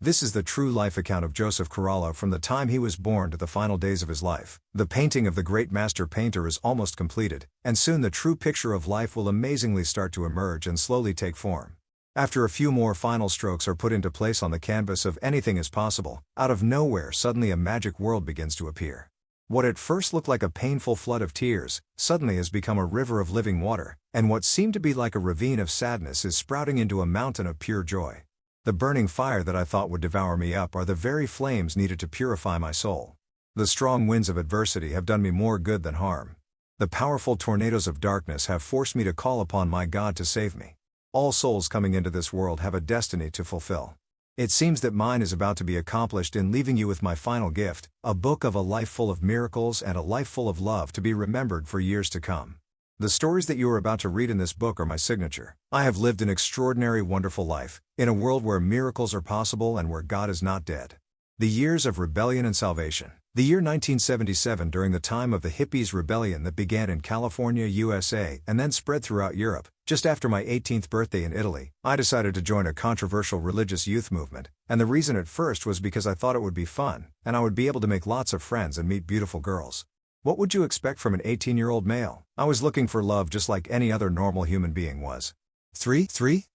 This is the true life account of Joseph Corallo from the time he was born to the final days of his life. The painting of the great master painter is almost completed, and soon the true picture of life will amazingly start to emerge and slowly take form. After a few more final strokes are put into place on the canvas of anything is possible, out of nowhere suddenly a magic world begins to appear. What at first looked like a painful flood of tears, suddenly has become a river of living water, and what seemed to be like a ravine of sadness is sprouting into a mountain of pure joy. The burning fire that I thought would devour me up are the very flames needed to purify my soul. The strong winds of adversity have done me more good than harm. The powerful tornadoes of darkness have forced me to call upon my God to save me. All souls coming into this world have a destiny to fulfill. It seems that mine is about to be accomplished in leaving you with my final gift, a book of a life full of miracles and a life full of love to be remembered for years to come. The stories that you are about to read in this book are my signature. I have lived an extraordinary, wonderful life, in a world where miracles are possible and where God is not dead. The years of rebellion and salvation. The year 1977, during the time of the hippies' rebellion that began in California, USA, and then spread throughout Europe. Just after my 18th birthday in Italy, I decided to join a controversial religious youth movement, and the reason at first was because I thought it would be fun, and I would be able to make lots of friends and meet beautiful girls. What would you expect from an 18-year-old male? I was looking for love just like any other normal human being was. 3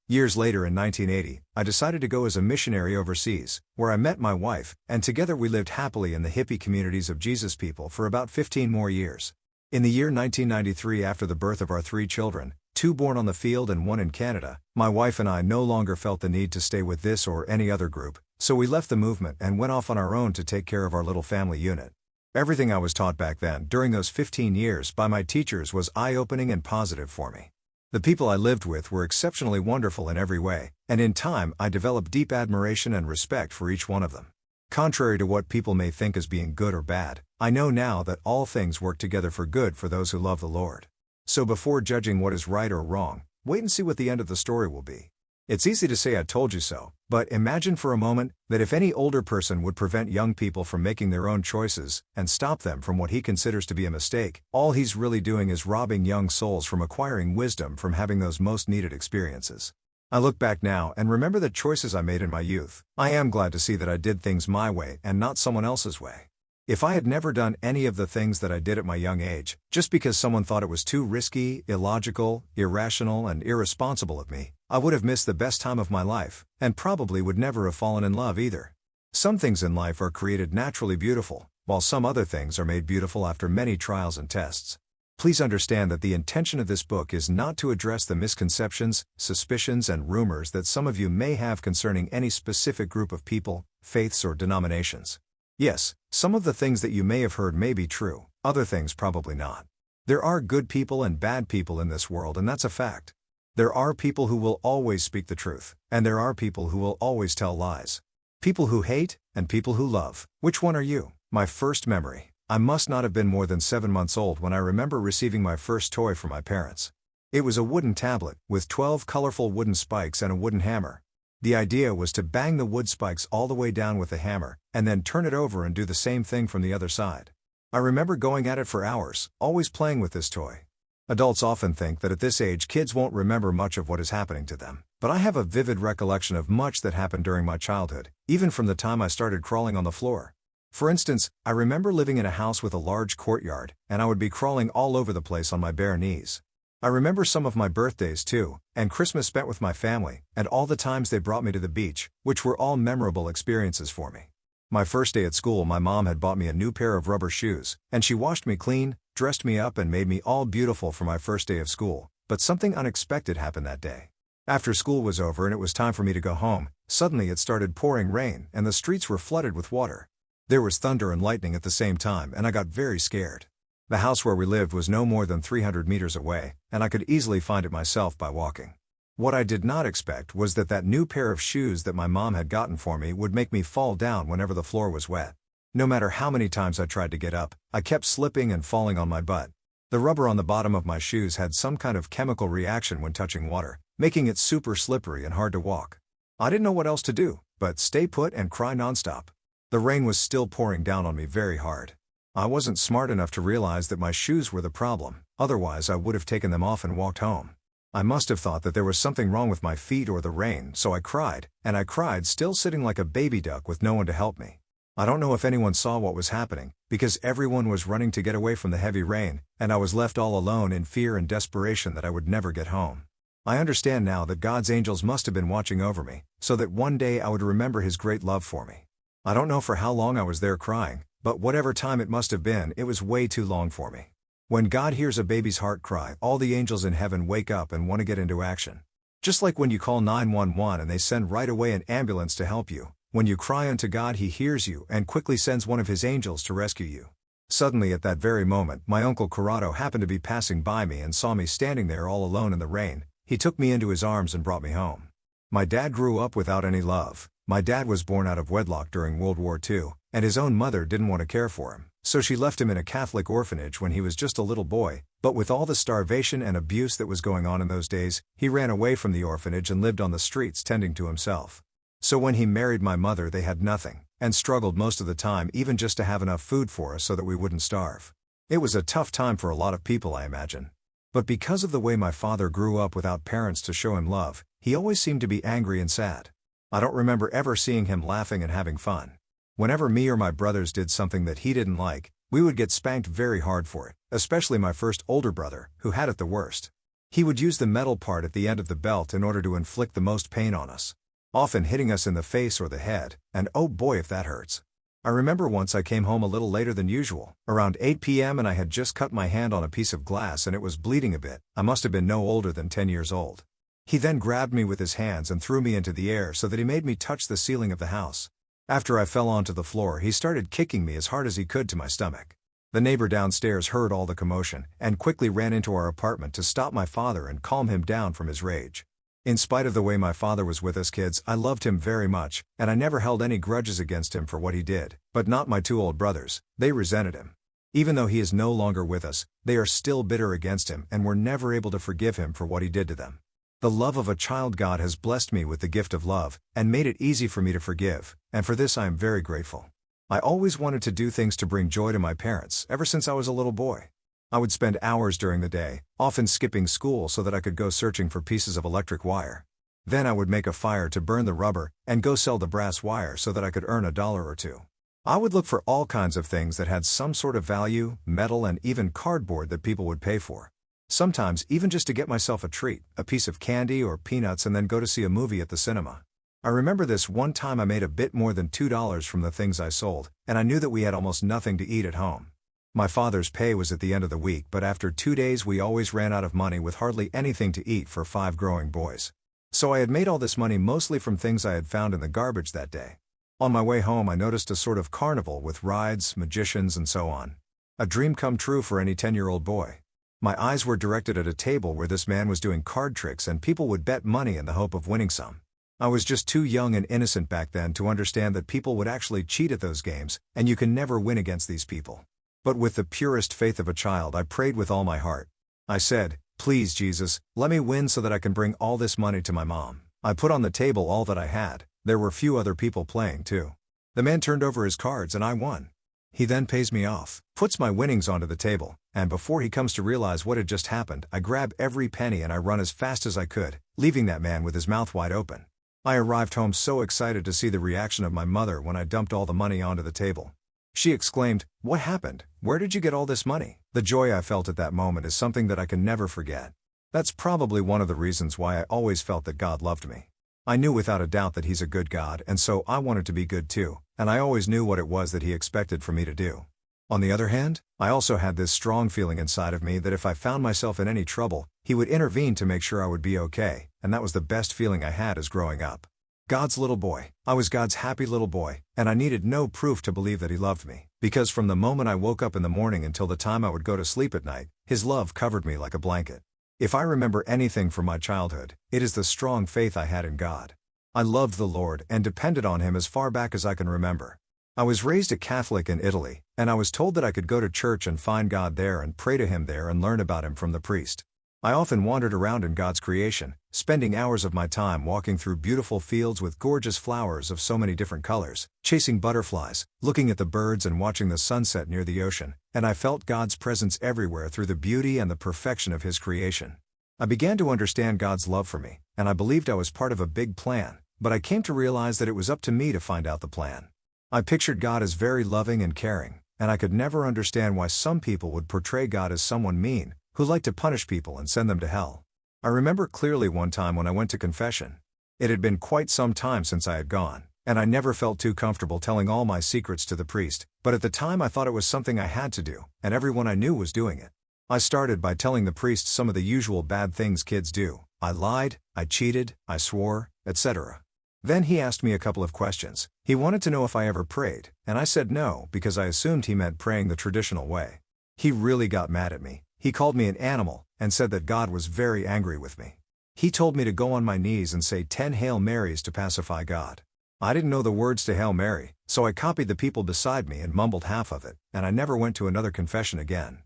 years later in 1980, I decided to go as a missionary overseas, where I met my wife, and together we lived happily in the hippie communities of Jesus people for about 15 more years. In the year 1993, after the birth of our 3 children, 2 born on the field and 1 in Canada, my wife and I no longer felt the need to stay with this or any other group, so we left the movement and went off on our own to take care of our little family unit. Everything I was taught back then, during those 15 years, by my teachers was eye-opening and positive for me. The people I lived with were exceptionally wonderful in every way, and in time I developed deep admiration and respect for each one of them. Contrary to what people may think as being good or bad, I know now that all things work together for good for those who love the Lord. So before judging what is right or wrong, wait and see what the end of the story will be. It's easy to say I told you so, but imagine for a moment that if any older person would prevent young people from making their own choices and stop them from what he considers to be a mistake, all he's really doing is robbing young souls from acquiring wisdom from having those most needed experiences. I look back now and remember the choices I made in my youth. I am glad to see that I did things my way and not someone else's way. If I had never done any of the things that I did at my young age, just because someone thought it was too risky, illogical, irrational, and irresponsible of me, I would have missed the best time of my life, and probably would never have fallen in love either. Some things in life are created naturally beautiful, while some other things are made beautiful after many trials and tests. Please understand that the intention of this book is not to address the misconceptions, suspicions, and rumors that some of you may have concerning any specific group of people, faiths, or denominations. Yes, some of the things that you may have heard may be true, other things probably not. There are good people and bad people in this world, and that's a fact. There are people who will always speak the truth, and there are people who will always tell lies. People who hate, and people who love. Which one are you? My first memory. I must not have been more than 7 months old when I remember receiving my first toy from my parents. It was a wooden tablet, with 12 colorful wooden spikes and a wooden hammer. The idea was to bang the wood spikes all the way down with the hammer, and then turn it over and do the same thing from the other side. I remember going at it for hours, always playing with this toy. Adults often think that at this age kids won't remember much of what is happening to them, but I have a vivid recollection of much that happened during my childhood, even from the time I started crawling on the floor. For instance, I remember living in a house with a large courtyard, and I would be crawling all over the place on my bare knees. I remember some of my birthdays too, and Christmas spent with my family, and all the times they brought me to the beach, which were all memorable experiences for me. My first day at school, my mom had bought me a new pair of rubber shoes, and she washed me clean, dressed me up, and made me all beautiful for my first day of school, but something unexpected happened that day. After school was over and it was time for me to go home, suddenly it started pouring rain and the streets were flooded with water. There was thunder and lightning at the same time, and I got very scared. The house where we lived was no more than 300 meters away, and I could easily find it myself by walking. What I did not expect was that new pair of shoes that my mom had gotten for me would make me fall down whenever the floor was wet. No matter how many times I tried to get up, I kept slipping and falling on my butt. The rubber on the bottom of my shoes had some kind of chemical reaction when touching water, making it super slippery and hard to walk. I didn't know what else to do, but stay put and cry nonstop. The rain was still pouring down on me very hard. I wasn't smart enough to realize that my shoes were the problem, otherwise I would have taken them off and walked home. I must have thought that there was something wrong with my feet or the rain, so I cried, and I cried still sitting like a baby duck with no one to help me. I don't know if anyone saw what was happening, because everyone was running to get away from the heavy rain, and I was left all alone in fear and desperation that I would never get home. I understand now that God's angels must have been watching over me, so that one day I would remember His great love for me. I don't know for how long I was there crying, but whatever time it must have been, it was way too long for me. When God hears a baby's heart cry, all the angels in heaven wake up and want to get into action. Just like when you call 911 and they send right away an ambulance to help you, when you cry unto God He hears you and quickly sends one of His angels to rescue you. Suddenly at that very moment, my uncle Corallo happened to be passing by me and saw me standing there all alone in the rain. He took me into his arms and brought me home. My dad grew up without any love. My dad was born out of wedlock during World War II, and his own mother didn't want to care for him, so she left him in a Catholic orphanage when he was just a little boy. But with all the starvation and abuse that was going on in those days, he ran away from the orphanage and lived on the streets tending to himself. So when he married my mother, they had nothing, and struggled most of the time even just to have enough food for us so that we wouldn't starve. It was a tough time for a lot of people, I imagine. But because of the way my father grew up without parents to show him love, he always seemed to be angry and sad. I don't remember ever seeing him laughing and having fun. Whenever me or my brothers did something that he didn't like, we would get spanked very hard for it, especially my first older brother, who had it the worst. He would use the metal part at the end of the belt in order to inflict the most pain on us, often hitting us in the face or the head, and oh boy if that hurts. I remember once I came home a little later than usual, around 8 p.m. and I had just cut my hand on a piece of glass and it was bleeding a bit. I must have been no older than 10 years old. He then grabbed me with his hands and threw me into the air so that he made me touch the ceiling of the house. After I fell onto the floor, he started kicking me as hard as he could to my stomach. The neighbor downstairs heard all the commotion and quickly ran into our apartment to stop my father and calm him down from his rage. In spite of the way my father was with us kids, I loved him very much, and I never held any grudges against him for what he did, but not my two old brothers. They resented him. Even though he is no longer with us, they are still bitter against him and were never able to forgive him for what he did to them. The love of a child. God has blessed me with the gift of love, and made it easy for me to forgive, and for this I am very grateful. I always wanted to do things to bring joy to my parents, ever since I was a little boy. I would spend hours during the day, often skipping school so that I could go searching for pieces of electric wire. Then I would make a fire to burn the rubber, and go sell the brass wire so that I could earn $1 or $2. I would look for all kinds of things that had some sort of value, metal and even cardboard that people would pay for. Sometimes even just to get myself a treat, a piece of candy or peanuts, and then go to see a movie at the cinema. I remember this one time I made a bit more than $2 from the things I sold, and I knew that we had almost nothing to eat at home. My father's pay was at the end of the week, but after 2 days we always ran out of money with hardly anything to eat for 5 growing boys. So I had made all this money mostly from things I had found in the garbage that day. On my way home I noticed a sort of carnival with rides, magicians and so on. A dream come true for any 10-year-old boy. My eyes were directed at a table where this man was doing card tricks and people would bet money in the hope of winning some. I was just too young and innocent back then to understand that people would actually cheat at those games, and you can never win against these people. But with the purest faith of a child I prayed with all my heart. I said, "Please Jesus, let me win so that I can bring all this money to my mom." I put on the table all that I had. There were few other people playing too. The man turned over his cards and I won. He then pays me off, puts my winnings onto the table, and before he comes to realize what had just happened, I grab every penny and I run as fast as I could, leaving that man with his mouth wide open. I arrived home so excited to see the reaction of my mother when I dumped all the money onto the table. She exclaimed, "What happened? Where did you get all this money?" The joy I felt at that moment is something that I can never forget. That's probably one of the reasons why I always felt that God loved me. I knew without a doubt that He's a good God, and so I wanted to be good too, and I always knew what it was that He expected for me to do. On the other hand, I also had this strong feeling inside of me that if I found myself in any trouble, He would intervene to make sure I would be okay, and that was the best feeling I had as growing up. God's little boy. I was God's happy little boy, and I needed no proof to believe that He loved me, because from the moment I woke up in the morning until the time I would go to sleep at night, His love covered me like a blanket. If I remember anything from my childhood, it is the strong faith I had in God. I loved the Lord and depended on Him as far back as I can remember. I was raised a Catholic in Italy, and I was told that I could go to church and find God there and pray to Him there and learn about Him from the priest. I often wandered around in God's creation, spending hours of my time walking through beautiful fields with gorgeous flowers of so many different colors, chasing butterflies, looking at the birds and watching the sunset near the ocean, and I felt God's presence everywhere through the beauty and the perfection of His creation. I began to understand God's love for me, and I believed I was part of a big plan, but I came to realize that it was up to me to find out the plan. I pictured God as very loving and caring, and I could never understand why some people would portray God as someone mean, who liked to punish people and send them to hell. I remember clearly one time when I went to confession. It had been quite some time since I had gone, and I never felt too comfortable telling all my secrets to the priest, but at the time I thought it was something I had to do, and everyone I knew was doing it. I started by telling the priest some of the usual bad things kids do. I lied, I cheated, I swore, etc. Then he asked me a couple of questions. He wanted to know if I ever prayed, and I said no because I assumed he meant praying the traditional way. He really got mad at me. He called me an animal, and said that God was very angry with me. He told me to go on my knees and say 10 Hail Marys to pacify God. I didn't know the words to Hail Mary, so I copied the people beside me and mumbled half of it, and I never went to another confession again.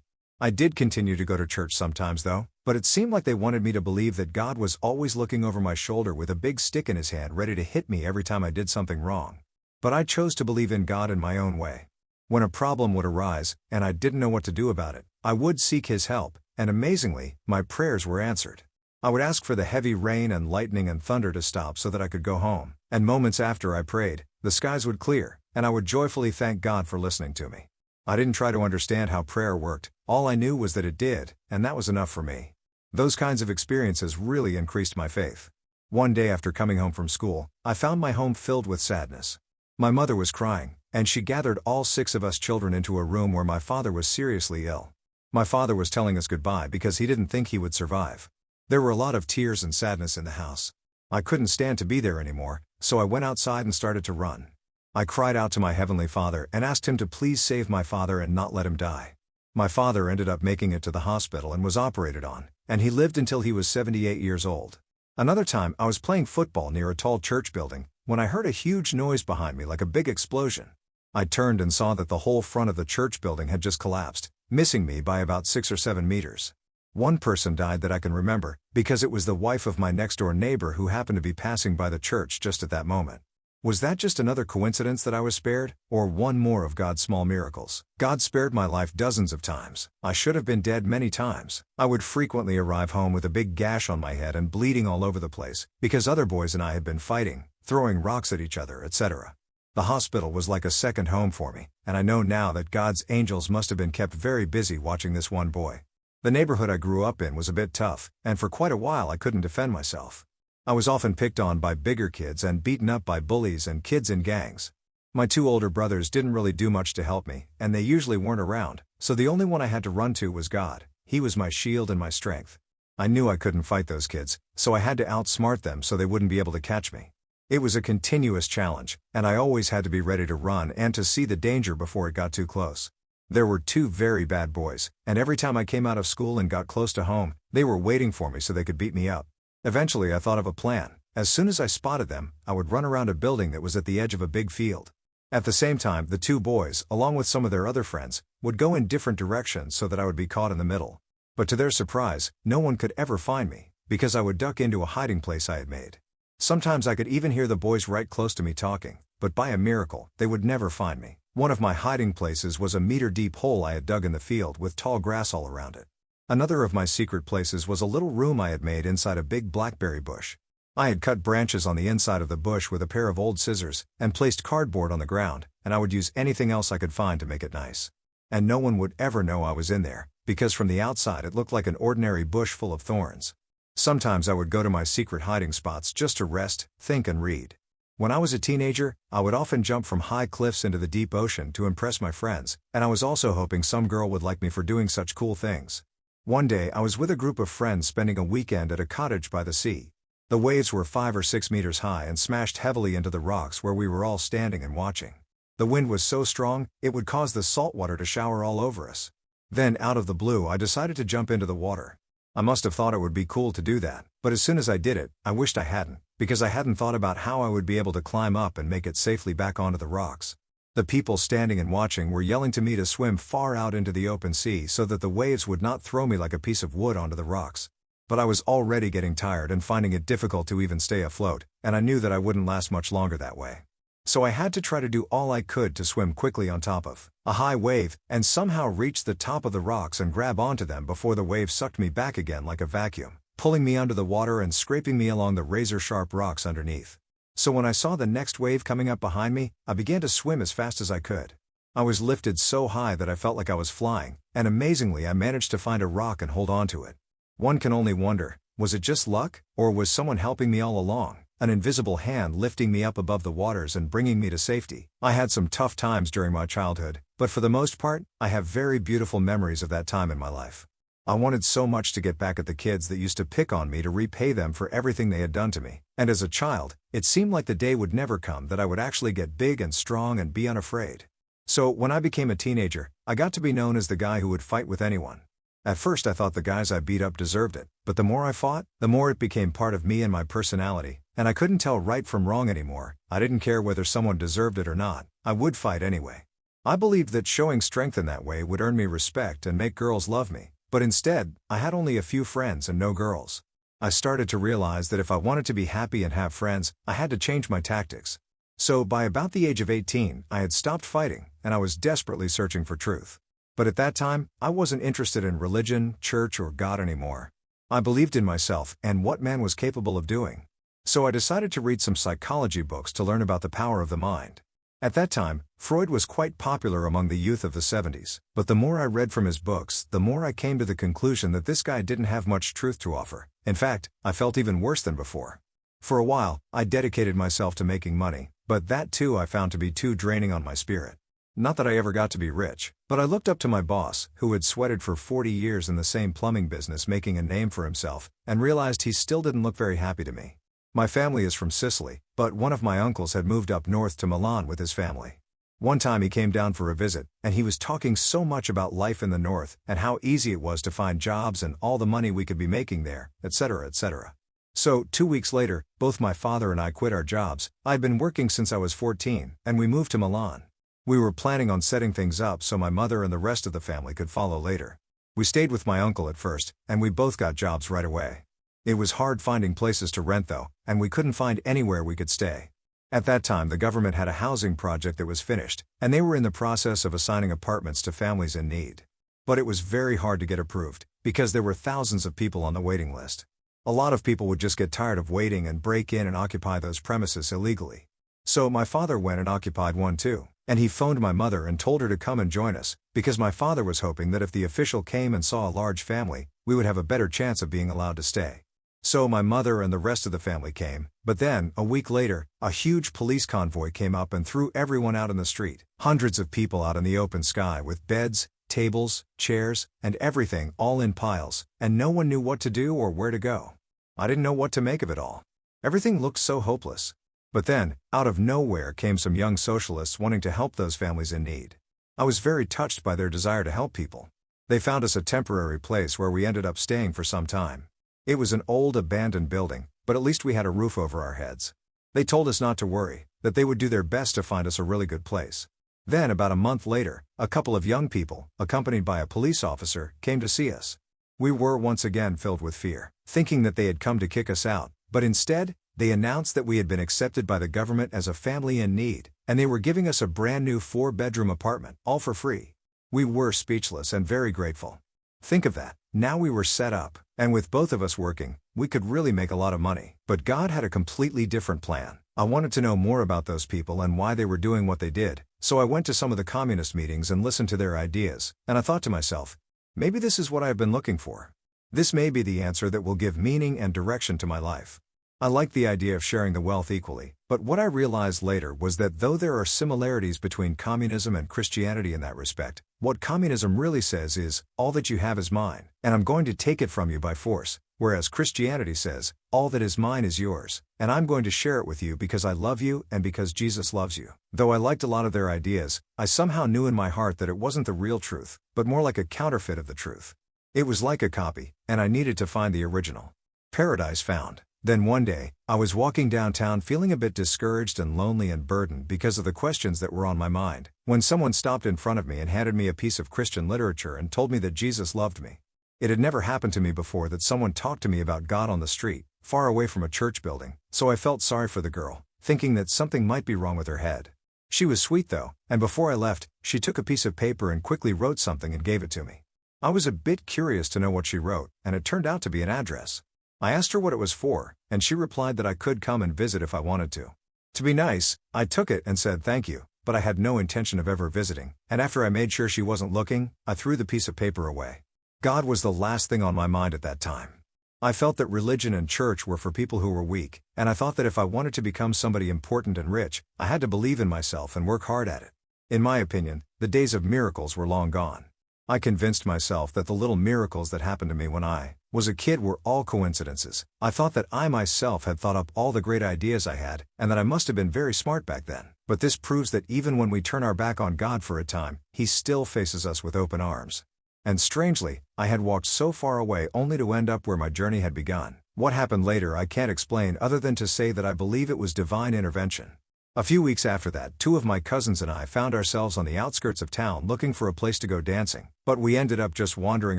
I did continue to go to church sometimes though, but it seemed like they wanted me to believe that God was always looking over my shoulder with a big stick in his hand ready to hit me every time I did something wrong. But I chose to believe in God in my own way. When a problem would arise, and I didn't know what to do about it, I would seek his help, and amazingly, my prayers were answered. I would ask for the heavy rain and lightning and thunder to stop so that I could go home, and moments after I prayed, the skies would clear, and I would joyfully thank God for listening to me. I didn't try to understand how prayer worked, all I knew was that it did, and that was enough for me. Those kinds of experiences really increased my faith. One day after coming home from school, I found my home filled with sadness. My mother was crying, and she gathered all 6 of us children into a room where my father was seriously ill. My father was telling us goodbye because he didn't think he would survive. There were a lot of tears and sadness in the house. I couldn't stand to be there anymore, so I went outside and started to run. I cried out to my Heavenly Father and asked him to please save my father and not let him die. My father ended up making it to the hospital and was operated on, and he lived until he was 78 years old. Another time I was playing football near a tall church building, when I heard a huge noise behind me like a big explosion. I turned and saw that the whole front of the church building had just collapsed, missing me by about 6 or 7 meters. One person died that I can remember, because it was the wife of my next-door neighbor who happened to be passing by the church just at that moment. Was that just another coincidence that I was spared, or one more of God's small miracles? God spared my life dozens of times. I should have been dead many times. I would frequently arrive home with a big gash on my head and bleeding all over the place, because other boys and I had been fighting, throwing rocks at each other, etc. The hospital was like a second home for me, and I know now that God's angels must have been kept very busy watching this one boy. The neighborhood I grew up in was a bit tough, and for quite a while I couldn't defend myself. I was often picked on by bigger kids and beaten up by bullies and kids in gangs. My 2 older brothers didn't really do much to help me, and they usually weren't around, so the only one I had to run to was God. He was my shield and my strength. I knew I couldn't fight those kids, so I had to outsmart them so they wouldn't be able to catch me. It was a continuous challenge, and I always had to be ready to run and to see the danger before it got too close. There were 2 very bad boys, and every time I came out of school and got close to home, they were waiting for me so they could beat me up. Eventually I thought of a plan. As soon as I spotted them, I would run around a building that was at the edge of a big field. At the same time, the 2 boys, along with some of their other friends, would go in different directions so that I would be caught in the middle. But to their surprise, no one could ever find me, because I would duck into a hiding place I had made. Sometimes I could even hear the boys right close to me talking, but by a miracle, they would never find me. One of my hiding places was a meter-deep hole I had dug in the field with tall grass all around it. Another of my secret places was a little room I had made inside a big blackberry bush. I had cut branches on the inside of the bush with a pair of old scissors, and placed cardboard on the ground, and I would use anything else I could find to make it nice. And no one would ever know I was in there, because from the outside it looked like an ordinary bush full of thorns. Sometimes I would go to my secret hiding spots just to rest, think and read. When I was a teenager, I would often jump from high cliffs into the deep ocean to impress my friends, and I was also hoping some girl would like me for doing such cool things. One day I was with a group of friends spending a weekend at a cottage by the sea. The waves were 5 or 6 meters high and smashed heavily into the rocks where we were all standing and watching. The wind was so strong, it would cause the salt water to shower all over us. Then, out of the blue, I decided to jump into the water. I must have thought it would be cool to do that, but as soon as I did it, I wished I hadn't, because I hadn't thought about how I would be able to climb up and make it safely back onto the rocks. The people standing and watching were yelling to me to swim far out into the open sea so that the waves would not throw me like a piece of wood onto the rocks. But I was already getting tired and finding it difficult to even stay afloat, and I knew that I wouldn't last much longer that way. So I had to try to do all I could to swim quickly on top of a high wave, and somehow reach the top of the rocks and grab onto them before the wave sucked me back again like a vacuum. pulling me under the water and scraping me along the razor-sharp rocks underneath. So when I saw the next wave coming up behind me, I began to swim as fast as I could. I was lifted so high that I felt like I was flying, and amazingly I managed to find a rock and hold on to it. One can only wonder, was it just luck, or was someone helping me all along, an invisible hand lifting me up above the waters and bringing me to safety? I had some tough times during my childhood, but for the most part, I have very beautiful memories of that time in my life. I wanted so much to get back at the kids that used to pick on me to repay them for everything they had done to me, and as a child, it seemed like the day would never come that I would actually get big and strong and be unafraid. So, when I became a teenager, I got to be known as the guy who would fight with anyone. At first I thought the guys I beat up deserved it, but the more I fought, the more it became part of me and my personality, and I couldn't tell right from wrong anymore. I didn't care whether someone deserved it or not, I would fight anyway. I believed that showing strength in that way would earn me respect and make girls love me, but instead, I had only a few friends and no girls. I started to realize that if I wanted to be happy and have friends, I had to change my tactics. So by about the age of 18, I had stopped fighting, and I was desperately searching for truth. But at that time, I wasn't interested in religion, church, or God anymore. I believed in myself and what man was capable of doing. So I decided to read some psychology books to learn about the power of the mind. At that time, Freud was quite popular among the youth of the 70s, but the more I read from his books, the more I came to the conclusion that this guy didn't have much truth to offer. In fact, I felt even worse than before. For a while, I dedicated myself to making money, but that too I found to be too draining on my spirit. Not that I ever got to be rich, but I looked up to my boss, who had sweated for 40 years in the same plumbing business making a name for himself, and realized he still didn't look very happy to me. My family is from Sicily, but one of my uncles had moved up north to Milan with his family. One time he came down for a visit, and he was talking so much about life in the north, and how easy it was to find jobs and all the money we could be making there, etc., etc. So, 2 weeks later, both my father and I quit our jobs. I'd been working since I was 14, and we moved to Milan. We were planning on setting things up so my mother and the rest of the family could follow later. We stayed with my uncle at first, and we both got jobs right away. It was hard finding places to rent though, and we couldn't find anywhere we could stay. At that time the government had a housing project that was finished, and they were in the process of assigning apartments to families in need. But it was very hard to get approved, because there were thousands of people on the waiting list. A lot of people would just get tired of waiting and break in and occupy those premises illegally. So my father went and occupied one too, and he phoned my mother and told her to come and join us, because my father was hoping that if the official came and saw a large family, we would have a better chance of being allowed to stay. So my mother and the rest of the family came, but then, a week later, a huge police convoy came up and threw everyone out in the street. Hundreds of people out in the open sky with beds, tables, chairs, and everything all in piles, and no one knew what to do or where to go. I didn't know what to make of it all. Everything looked so hopeless. But then, out of nowhere came some young socialists wanting to help those families in need. I was very touched by their desire to help people. They found us a temporary place where we ended up staying for some time. It was an old abandoned building, but at least we had a roof over our heads. They told us not to worry, that they would do their best to find us a really good place. Then about a month later, a couple of young people, accompanied by a police officer, came to see us. We were once again filled with fear, thinking that they had come to kick us out, but instead, they announced that we had been accepted by the government as a family in need, and they were giving us a brand new 4-bedroom apartment, all for free. We were speechless and very grateful. Think of that, now we were set up, and with both of us working, we could really make a lot of money. But God had a completely different plan. I wanted to know more about those people and why they were doing what they did, so I went to some of the communist meetings and listened to their ideas, and I thought to myself, maybe this is what I have been looking for. This may be the answer that will give meaning and direction to my life. I liked the idea of sharing the wealth equally, but what I realized later was that though there are similarities between communism and Christianity in that respect, what communism really says is, all that you have is mine, and I'm going to take it from you by force, whereas Christianity says, all that is mine is yours, and I'm going to share it with you because I love you and because Jesus loves you. Though I liked a lot of their ideas, I somehow knew in my heart that it wasn't the real truth, but more like a counterfeit of the truth. It was like a copy, and I needed to find the original. Paradise Found. Then one day, I was walking downtown feeling a bit discouraged and lonely and burdened because of the questions that were on my mind, when someone stopped in front of me and handed me a piece of Christian literature and told me that Jesus loved me. It had never happened to me before that someone talked to me about God on the street, far away from a church building, so I felt sorry for the girl, thinking that something might be wrong with her head. She was sweet though, and before I left, she took a piece of paper and quickly wrote something and gave it to me. I was a bit curious to know what she wrote, and it turned out to be an address. I asked her what it was for, and she replied that I could come and visit if I wanted to. To be nice, I took it and said thank you, but I had no intention of ever visiting, and after I made sure she wasn't looking, I threw the piece of paper away. God was the last thing on my mind at that time. I felt that religion and church were for people who were weak, and I thought that if I wanted to become somebody important and rich, I had to believe in myself and work hard at it. In my opinion, the days of miracles were long gone. I convinced myself that the little miracles that happened to me when I was a kid were all coincidences. I thought that I myself had thought up all the great ideas I had, and that I must have been very smart back then. But this proves that even when we turn our back on God for a time, He still faces us with open arms. And strangely, I had walked so far away only to end up where my journey had begun. What happened later I can't explain other than to say that I believe it was divine intervention. A few weeks after that, 2 of my cousins and I found ourselves on the outskirts of town looking for a place to go dancing, but we ended up just wandering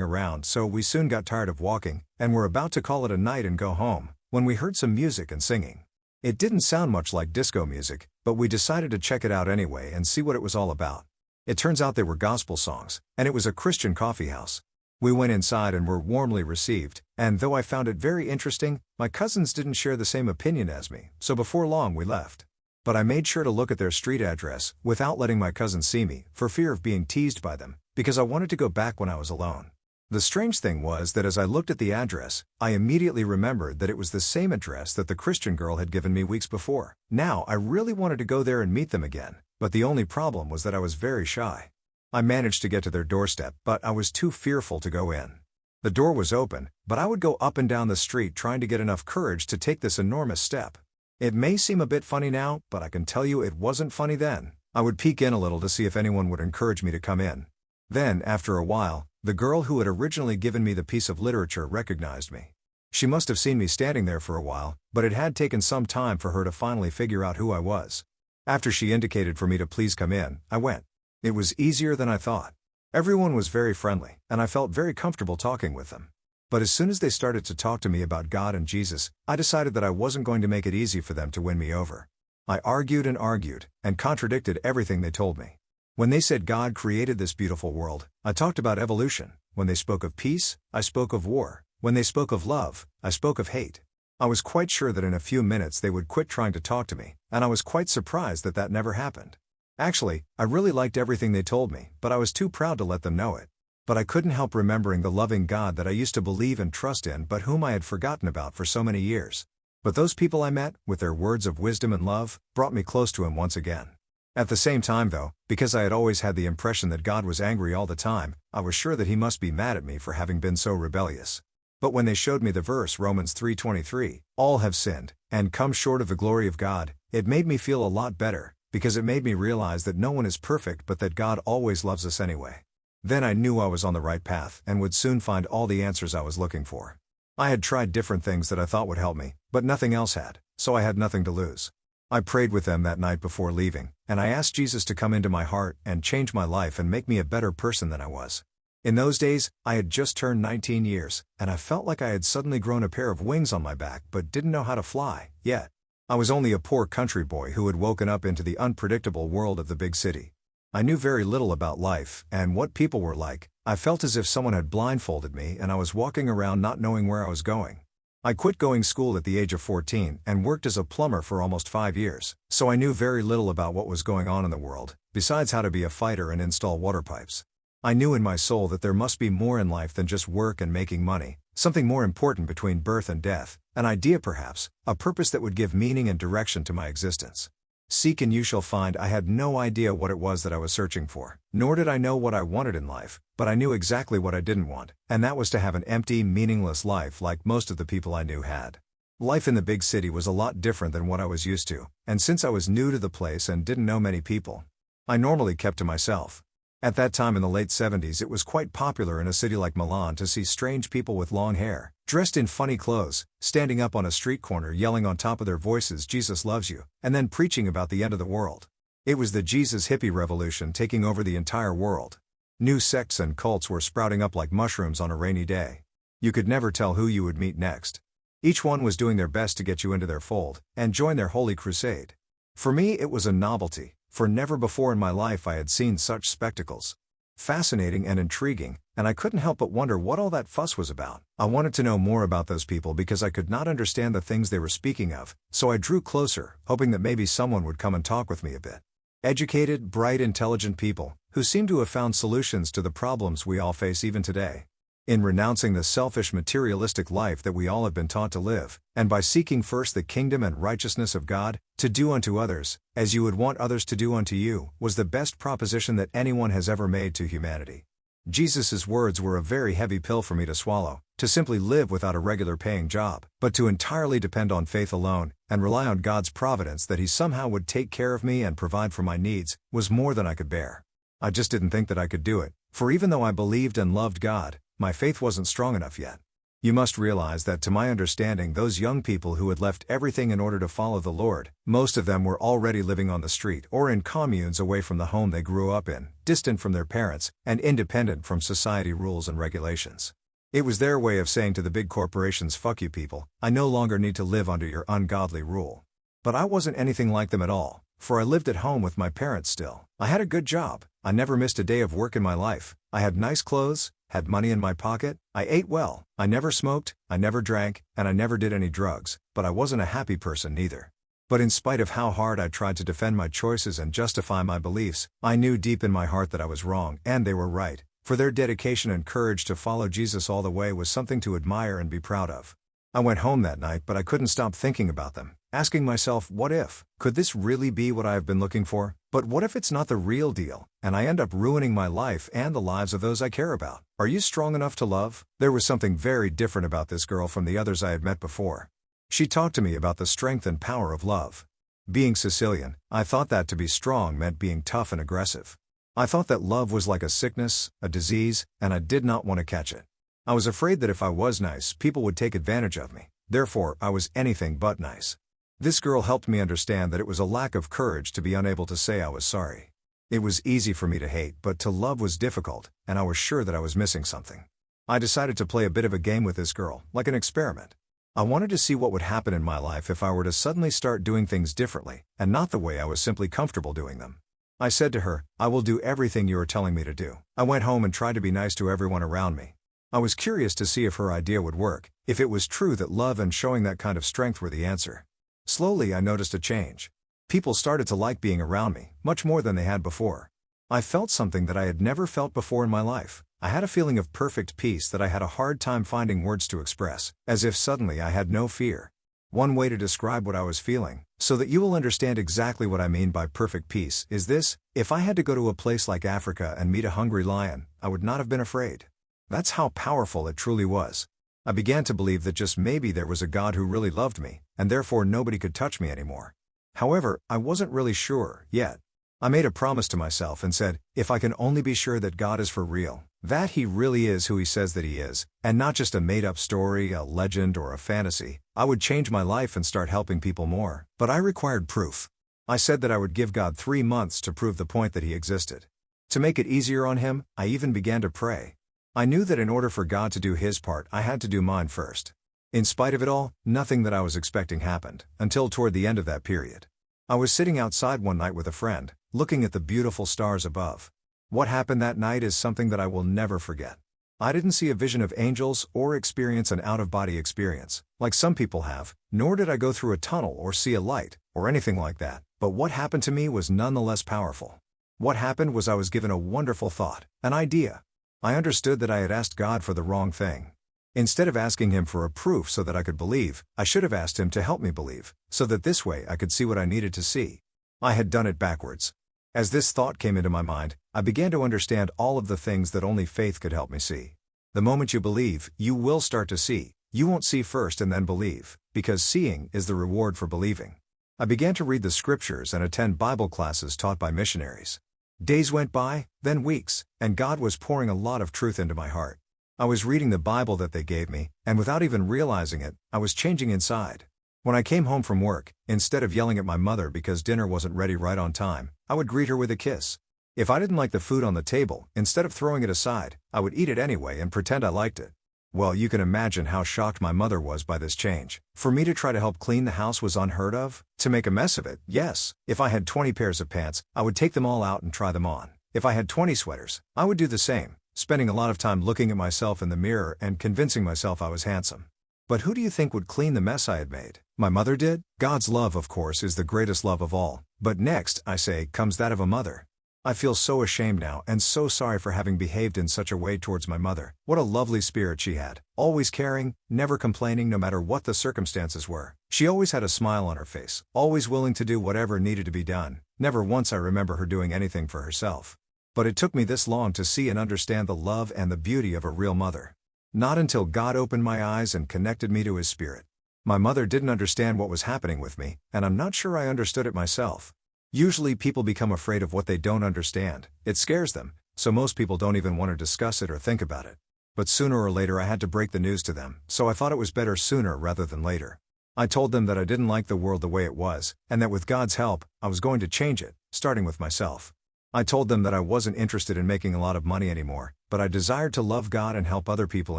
around, so we soon got tired of walking, and were about to call it a night and go home, when we heard some music and singing. It didn't sound much like disco music, but we decided to check it out anyway and see what it was all about. It turns out they were gospel songs, and it was a Christian coffee house. We went inside and were warmly received, and though I found it very interesting, my cousins didn't share the same opinion as me, so before long we left. But I made sure to look at their street address, without letting my cousins see me, for fear of being teased by them, because I wanted to go back when I was alone. The strange thing was that as I looked at the address, I immediately remembered that it was the same address that the Christian girl had given me weeks before. Now I really wanted to go there and meet them again, but the only problem was that I was very shy. I managed to get to their doorstep, but I was too fearful to go in. The door was open, but I would go up and down the street trying to get enough courage to take this enormous step. It may seem a bit funny now, but I can tell you it wasn't funny then. I would peek in a little to see if anyone would encourage me to come in. Then, after a while, the girl who had originally given me the piece of literature recognized me. She must have seen me standing there for a while, but it had taken some time for her to finally figure out who I was. After she indicated for me to please come in, I went. It was easier than I thought. Everyone was very friendly, and I felt very comfortable talking with them. But as soon as they started to talk to me about God and Jesus, I decided that I wasn't going to make it easy for them to win me over. I argued, and contradicted everything they told me. When they said God created this beautiful world, I talked about evolution. When they spoke of peace, I spoke of war. When they spoke of love, I spoke of hate. I was quite sure that in a few minutes they would quit trying to talk to me, and I was quite surprised that that never happened. Actually, I really liked everything they told me, but I was too proud to let them know it. But I couldn't help remembering the loving God that I used to believe and trust in but whom I had forgotten about for so many years. But those people I met, with their words of wisdom and love, brought me close to Him once again. At the same time though, because I had always had the impression that God was angry all the time, I was sure that He must be mad at me for having been so rebellious. But when they showed me the verse Romans 3:23, all have sinned, and come short of the glory of God, it made me feel a lot better, because it made me realize that no one is perfect but that God always loves us anyway. Then I knew I was on the right path and would soon find all the answers I was looking for. I had tried different things that I thought would help me, but nothing else had, so I had nothing to lose. I prayed with them that night before leaving, and I asked Jesus to come into my heart and change my life and make me a better person than I was. In those days, I had just turned 19 years, and I felt like I had suddenly grown a pair of wings on my back but didn't know how to fly, yet. I was only a poor country boy who had woken up into the unpredictable world of the big city. I knew very little about life and what people were like. I felt as if someone had blindfolded me and I was walking around not knowing where I was going. I quit going to school at the age of 14 and worked as a plumber for almost 5 years, so I knew very little about what was going on in the world, besides how to be a fighter and install water pipes. I knew in my soul that there must be more in life than just work and making money, something more important between birth and death, an idea perhaps, a purpose that would give meaning and direction to my existence. Seek and you shall find. I had no idea what it was that I was searching for, nor did I know what I wanted in life, but I knew exactly what I didn't want, and that was to have an empty, meaningless life like most of the people I knew had. Life in the big city was a lot different than what I was used to, and since I was new to the place and didn't know many people, I normally kept to myself. At that time in the late 70s it was quite popular in a city like Milan to see strange people with long hair, dressed in funny clothes, standing up on a street corner yelling on top of their voices Jesus loves you, and then preaching about the end of the world. It was the Jesus hippie revolution taking over the entire world. New sects and cults were sprouting up like mushrooms on a rainy day. You could never tell who you would meet next. Each one was doing their best to get you into their fold and join their holy crusade. For me it was a novelty, for never before in my life I had seen such spectacles. fascinating and intriguing, and I couldn't help but wonder what all that fuss was about. I wanted to know more about those people because I could not understand the things they were speaking of, so I drew closer, hoping that maybe someone would come and talk with me a bit. Educated, bright, intelligent people, who seem to have found solutions to the problems we all face even today. In renouncing the selfish materialistic life that we all have been taught to live, and by seeking first the kingdom and righteousness of God, to do unto others, as you would want others to do unto you, was the best proposition that anyone has ever made to humanity. Jesus' words were a very heavy pill for me to swallow, to simply live without a regular paying job, but to entirely depend on faith alone, and rely on God's providence that He somehow would take care of me and provide for my needs, was more than I could bear. I just didn't think that I could do it, for even though I believed and loved God, my faith wasn't strong enough yet. You must realize that to my understanding, those young people who had left everything in order to follow the Lord, most of them were already living on the street or in communes away from the home they grew up in, distant from their parents, and independent from society rules and regulations. It was their way of saying to the big corporations, "Fuck you people, I no longer need to live under your ungodly rule." But I wasn't anything like them at all, for I lived at home with my parents still. I had a good job, I never missed a day of work in my life, I had nice clothes, had money in my pocket, I ate well, I never smoked, I never drank, and I never did any drugs, but I wasn't a happy person neither. But in spite of how hard I tried to defend my choices and justify my beliefs, I knew deep in my heart that I was wrong and they were right, for their dedication and courage to follow Jesus all the way was something to admire and be proud of. I went home that night, but I couldn't stop thinking about them, asking myself, what if? Could this really be what I have been looking for? But what if it's not the real deal, and I end up ruining my life and the lives of those I care about? Are you strong enough to love? There was something very different about this girl from the others I had met before. She talked to me about the strength and power of love. Being Sicilian, I thought that to be strong meant being tough and aggressive. I thought that love was like a sickness, a disease, and I did not want to catch it. I was afraid that if I was nice, people would take advantage of me. Therefore, I was anything but nice. This girl helped me understand that it was a lack of courage to be unable to say I was sorry. It was easy for me to hate, but to love was difficult, and I was sure that I was missing something. I decided to play a bit of a game with this girl, like an experiment. I wanted to see what would happen in my life if I were to suddenly start doing things differently, and not the way I was simply comfortable doing them. I said to her, "I will do everything you are telling me to do." I went home and tried to be nice to everyone around me. I was curious to see if her idea would work, if it was true that love and showing that kind of strength were the answer. Slowly I noticed a change. People started to like being around me, much more than they had before. I felt something that I had never felt before in my life. I had a feeling of perfect peace that I had a hard time finding words to express, as if suddenly I had no fear. One way to describe what I was feeling, so that you will understand exactly what I mean by perfect peace, is this: if I had to go to a place like Africa and meet a hungry lion, I would not have been afraid. That's how powerful it truly was. I began to believe that just maybe there was a God who really loved me, and therefore nobody could touch me anymore. However, I wasn't really sure, yet. I made a promise to myself and said, if I can only be sure that God is for real, that He really is who He says that He is, and not just a made-up story, a legend, or a fantasy, I would change my life and start helping people more. But I required proof. I said that I would give God 3 months to prove the point that He existed. To make it easier on Him, I even began to pray. I knew that in order for God to do His part, I had to do mine first. In spite of it all, nothing that I was expecting happened, until toward the end of that period. I was sitting outside one night with a friend, looking at the beautiful stars above. What happened that night is something that I will never forget. I didn't see a vision of angels or experience an out-of-body experience, like some people have, nor did I go through a tunnel or see a light, or anything like that, but what happened to me was nonetheless powerful. What happened was I was given a wonderful thought, an idea. I understood that I had asked God for the wrong thing. Instead of asking Him for a proof so that I could believe, I should have asked Him to help me believe, so that this way I could see what I needed to see. I had done it backwards. As this thought came into my mind, I began to understand all of the things that only faith could help me see. The moment you believe, you will start to see. You won't see first and then believe, because seeing is the reward for believing. I began to read the scriptures and attend Bible classes taught by missionaries. Days went by, then weeks, and God was pouring a lot of truth into my heart. I was reading the Bible that they gave me, and without even realizing it, I was changing inside. When I came home from work, instead of yelling at my mother because dinner wasn't ready right on time, I would greet her with a kiss. If I didn't like the food on the table, instead of throwing it aside, I would eat it anyway and pretend I liked it. Well, you can imagine how shocked my mother was by this change. For me to try to help clean the house was unheard of. To make a mess of it, yes. If I had 20 pairs of pants, I would take them all out and try them on. If I had 20 sweaters, I would do the same, spending a lot of time looking at myself in the mirror and convincing myself I was handsome. But who do you think would clean the mess I had made? My mother did? God's love, of course, is the greatest love of all, but next, I say, comes that of a mother. I feel so ashamed now and so sorry for having behaved in such a way towards my mother. What a lovely spirit she had, always caring, never complaining no matter what the circumstances were. She always had a smile on her face, always willing to do whatever needed to be done. Never once I remember her doing anything for herself. But it took me this long to see and understand the love and the beauty of a real mother. Not until God opened my eyes and connected me to His Spirit. My mother didn't understand what was happening with me, and I'm not sure I understood it myself. Usually people become afraid of what they don't understand. It scares them, so most people don't even want to discuss it or think about it. But sooner or later I had to break the news to them, so I thought it was better sooner rather than later. I told them that I didn't like the world the way it was, and that with God's help, I was going to change it, starting with myself. I told them that I wasn't interested in making a lot of money anymore, but I desired to love God and help other people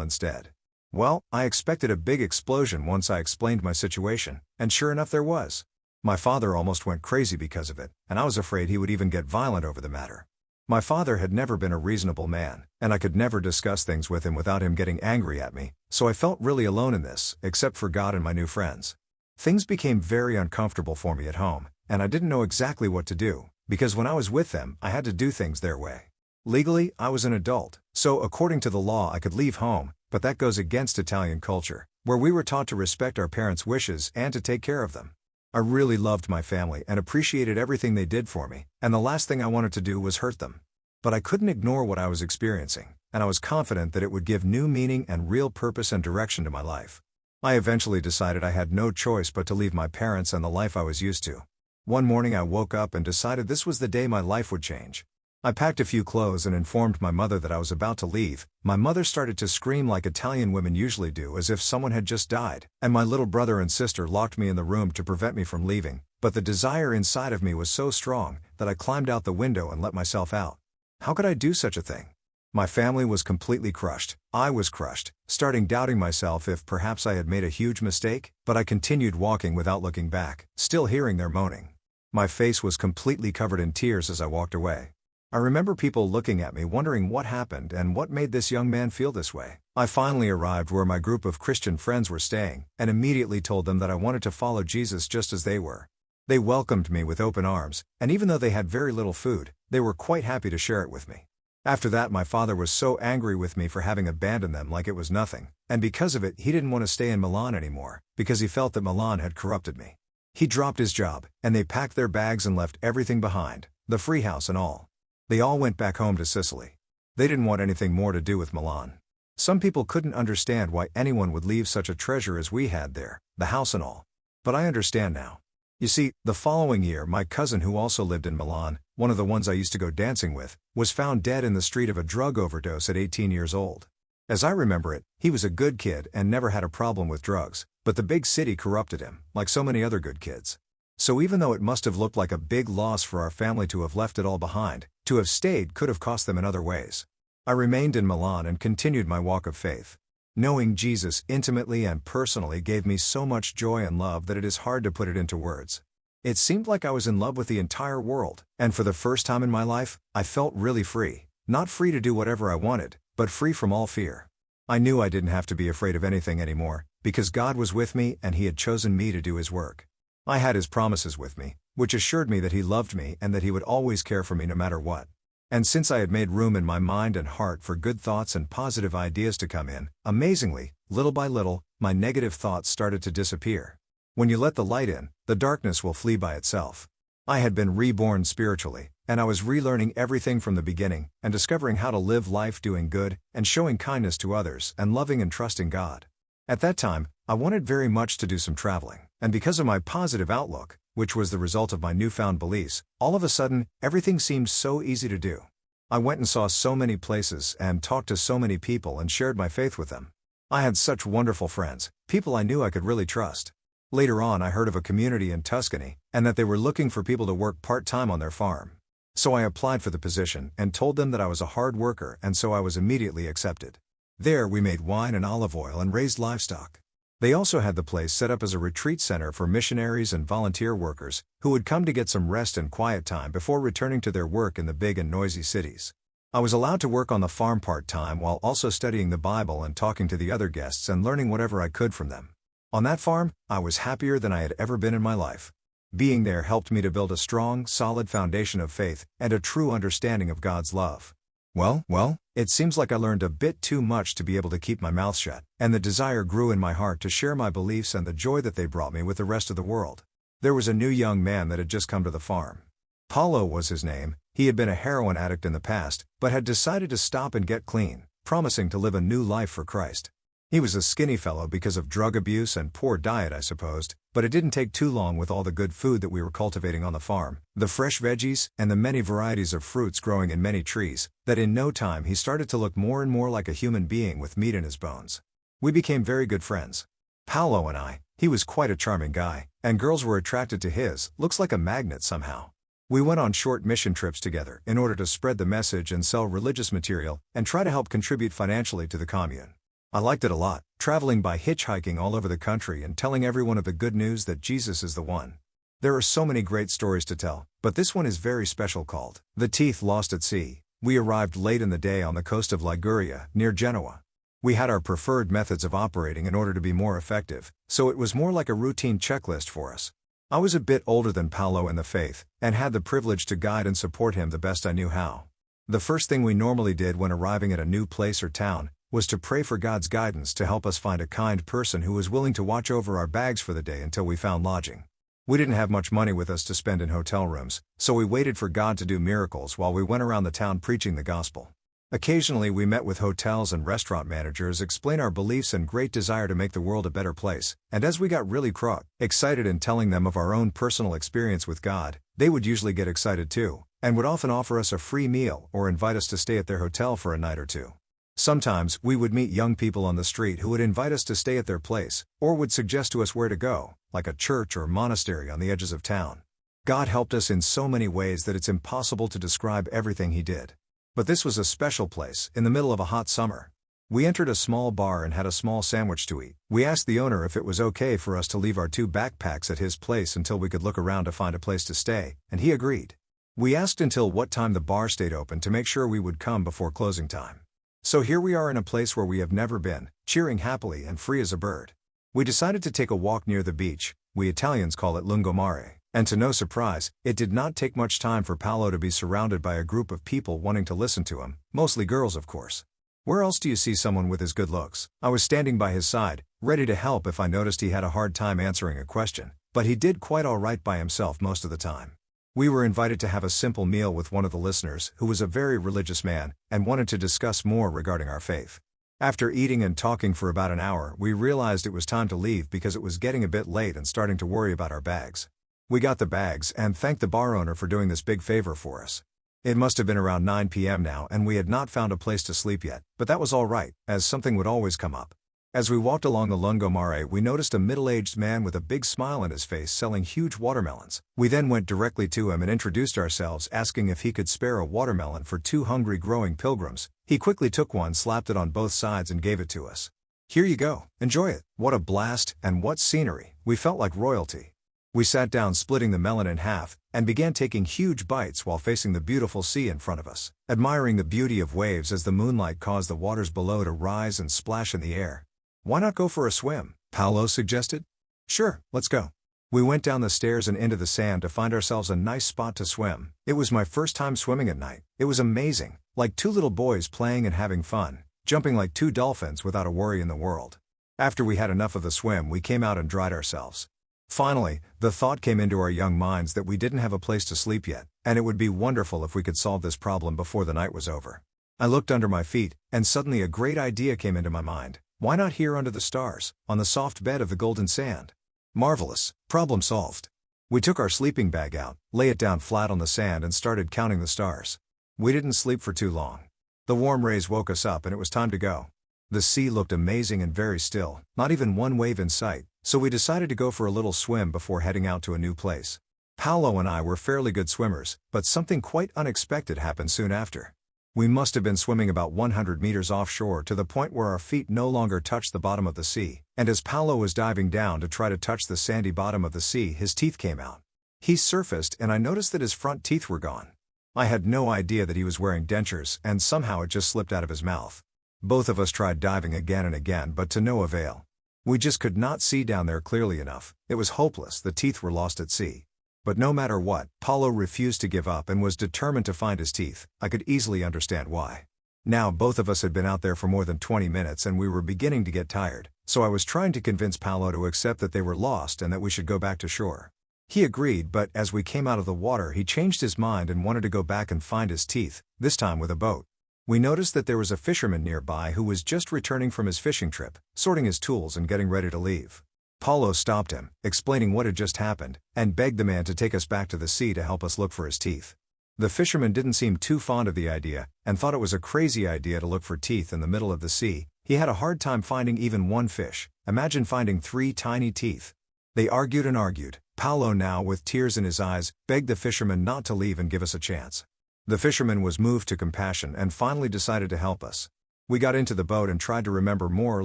instead. Well, I expected a big explosion once I explained my situation, and sure enough there was. My father almost went crazy because of it, and I was afraid he would even get violent over the matter. My father had never been a reasonable man, and I could never discuss things with him without him getting angry at me, so I felt really alone in this, except for God and my new friends. Things became very uncomfortable for me at home, and I didn't know exactly what to do, because when I was with them, I had to do things their way. Legally, I was an adult, so according to the law I could leave home, but that goes against Italian culture, where we were taught to respect our parents' wishes and to take care of them. I really loved my family and appreciated everything they did for me, and the last thing I wanted to do was hurt them. But I couldn't ignore what I was experiencing, and I was confident that it would give new meaning and real purpose and direction to my life. I eventually decided I had no choice but to leave my parents and the life I was used to. One morning I woke up and decided this was the day my life would change. I packed a few clothes and informed my mother that I was about to leave. My mother started to scream like Italian women usually do, as if someone had just died, and my little brother and sister locked me in the room to prevent me from leaving, but the desire inside of me was so strong that I climbed out the window and let myself out. How could I do such a thing? My family was completely crushed. I was crushed, starting doubting myself if perhaps I had made a huge mistake, but I continued walking without looking back, still hearing their moaning. My face was completely covered in tears as I walked away. I remember people looking at me wondering what happened and what made this young man feel this way. I finally arrived where my group of Christian friends were staying, and immediately told them that I wanted to follow Jesus just as they were. They welcomed me with open arms, and even though they had very little food, they were quite happy to share it with me. After that my father was so angry with me for having abandoned them like it was nothing, and because of it he didn't want to stay in Milan anymore, because he felt that Milan had corrupted me. He dropped his job, and they packed their bags and left everything behind, the free house and all. They all went back home to Sicily. They didn't want anything more to do with Milan. Some people couldn't understand why anyone would leave such a treasure as we had there, the house and all. But I understand now. You see, the following year my cousin, who also lived in Milan, one of the ones I used to go dancing with, was found dead in the street of a drug overdose at 18 years old. As I remember it, he was a good kid and never had a problem with drugs, but the big city corrupted him, like so many other good kids. So even though it must have looked like a big loss for our family to have left it all behind, to have stayed could have cost them in other ways. I remained in Milan and continued my walk of faith. Knowing Jesus intimately and personally gave me so much joy and love that it is hard to put it into words. It seemed like I was in love with the entire world, and for the first time in my life, I felt really free. Not free to do whatever I wanted, but free from all fear. I knew I didn't have to be afraid of anything anymore, because God was with me and He had chosen me to do His work. I had His promises with me, which assured me that He loved me and that He would always care for me no matter what. And since I had made room in my mind and heart for good thoughts and positive ideas to come in, amazingly, little by little, my negative thoughts started to disappear. When you let the light in, the darkness will flee by itself. I had been reborn spiritually, and I was relearning everything from the beginning, and discovering how to live life doing good, and showing kindness to others, and loving and trusting God. At that time, I wanted very much to do some traveling, and because of my positive outlook, which was the result of my newfound beliefs, all of a sudden, everything seemed so easy to do. I went and saw so many places and talked to so many people and shared my faith with them. I had such wonderful friends, people I knew I could really trust. Later on I heard of a community in Tuscany, and that they were looking for people to work part-time on their farm. So I applied for the position and told them that I was a hard worker, and so I was immediately accepted. There we made wine and olive oil and raised livestock. They also had the place set up as a retreat center for missionaries and volunteer workers, who would come to get some rest and quiet time before returning to their work in the big and noisy cities. I was allowed to work on the farm part-time while also studying the Bible and talking to the other guests and learning whatever I could from them. On that farm, I was happier than I had ever been in my life. Being there helped me to build a strong, solid foundation of faith and a true understanding of God's love. Well, it seems like I learned a bit too much to be able to keep my mouth shut, and the desire grew in my heart to share my beliefs and the joy that they brought me with the rest of the world. There was a new young man that had just come to the farm. Paulo was his name. He had been a heroin addict in the past, but had decided to stop and get clean, promising to live a new life for Christ. He was a skinny fellow because of drug abuse and poor diet, I supposed, but it didn't take too long with all the good food that we were cultivating on the farm, the fresh veggies, and the many varieties of fruits growing in many trees, that in no time he started to look more and more like a human being with meat in his bones. We became very good friends. Paulo and I, he was quite a charming guy, and girls were attracted to his looks like a magnet somehow. We went on short mission trips together in order to spread the message and sell religious material and try to help contribute financially to the commune. I liked it a lot, traveling by hitchhiking all over the country and telling everyone of the good news that Jesus is the one. There are so many great stories to tell, but this one is very special, called The Teeth Lost at Sea. We arrived late in the day on the coast of Liguria, near Genoa. We had our preferred methods of operating in order to be more effective, so it was more like a routine checklist for us. I was a bit older than Paulo in the faith, and had the privilege to guide and support him the best I knew how. The first thing we normally did when arriving at a new place or town was to pray for God's guidance to help us find a kind person who was willing to watch over our bags for the day until we found lodging. We didn't have much money with us to spend in hotel rooms, so we waited for God to do miracles while we went around the town preaching the gospel. Occasionally we met with hotels and restaurant managers, explain our beliefs and great desire to make the world a better place, and as we got really excited in telling them of our own personal experience with God, they would usually get excited too, and would often offer us a free meal or invite us to stay at their hotel for a night or two. Sometimes we would meet young people on the street who would invite us to stay at their place, or would suggest to us where to go, like a church or monastery on the edges of town. God helped us in so many ways that it's impossible to describe everything He did. But this was a special place, in the middle of a hot summer. We entered a small bar and had a small sandwich to eat. We asked the owner if it was okay for us to leave our 2 backpacks at his place until we could look around to find a place to stay, and he agreed. We asked until what time the bar stayed open to make sure we would come before closing time. So here we are in a place where we have never been, cheering happily and free as a bird. We decided to take a walk near the beach. We Italians call it lungomare, and to no surprise, it did not take much time for Paolo to be surrounded by a group of people wanting to listen to him, mostly girls of course. Where else do you see someone with his good looks? I was standing by his side, ready to help if I noticed he had a hard time answering a question, but he did quite all right by himself most of the time. We were invited to have a simple meal with one of the listeners who was a very religious man and wanted to discuss more regarding our faith. After eating and talking for about an hour, we realized it was time to leave because it was getting a bit late and starting to worry about our bags. We got the bags and thanked the bar owner for doing this big favor for us. It must have been around 9 p.m. now and we had not found a place to sleep yet, but that was all right, as something would always come up. As we walked along the lungomare, we noticed a middle-aged man with a big smile on his face selling huge watermelons. We then went directly to him and introduced ourselves, asking if he could spare a watermelon for 2 hungry growing pilgrims. He quickly took one, slapped it on both sides and gave it to us. Here you go, enjoy it. What a blast, and what scenery. We felt like royalty. We sat down, splitting the melon in half, and began taking huge bites while facing the beautiful sea in front of us, admiring the beauty of waves as the moonlight caused the waters below to rise and splash in the air. Why not go for a swim? Paolo suggested. Sure, let's go. We went down the stairs and into the sand to find ourselves a nice spot to swim. It was my first time swimming at night. It was amazing, like 2 little boys playing and having fun, jumping like 2 dolphins without a worry in the world. After we had enough of the swim, we came out and dried ourselves. Finally, the thought came into our young minds that we didn't have a place to sleep yet, and it would be wonderful if we could solve this problem before the night was over. I looked under my feet, and suddenly a great idea came into my mind. Why not here under the stars, on the soft bed of the golden sand? Marvelous. Problem solved. We took our sleeping bag out, lay it down flat on the sand and started counting the stars. We didn't sleep for too long. The warm rays woke us up and it was time to go. The sea looked amazing and very still, not even one wave in sight, so we decided to go for a little swim before heading out to a new place. Paolo and I were fairly good swimmers, but something quite unexpected happened soon after. We must have been swimming about 100 meters offshore to the point where our feet no longer touched the bottom of the sea, and as Paolo was diving down to try to touch the sandy bottom of the sea, his teeth came out. He surfaced and I noticed that his front teeth were gone. I had no idea that he was wearing dentures, and somehow it just slipped out of his mouth. Both of us tried diving again and again, but to no avail. We just could not see down there clearly enough. It was hopeless, the teeth were lost at sea. But no matter what, Paolo refused to give up and was determined to find his teeth. I could easily understand why. Now both of us had been out there for more than 20 minutes and we were beginning to get tired, so I was trying to convince Paolo to accept that they were lost and that we should go back to shore. He agreed, but as we came out of the water he changed his mind and wanted to go back and find his teeth, this time with a boat. We noticed that there was a fisherman nearby who was just returning from his fishing trip, sorting his tools and getting ready to leave. Paolo stopped him, explaining what had just happened, and begged the man to take us back to the sea to help us look for his teeth. The fisherman didn't seem too fond of the idea, and thought it was a crazy idea to look for teeth in the middle of the sea. He had a hard time finding even one fish. Imagine finding 3 tiny teeth. They argued and argued. Paolo, now with tears in his eyes, begged the fisherman not to leave and give us a chance. The fisherman was moved to compassion and finally decided to help us. We got into the boat and tried to remember more or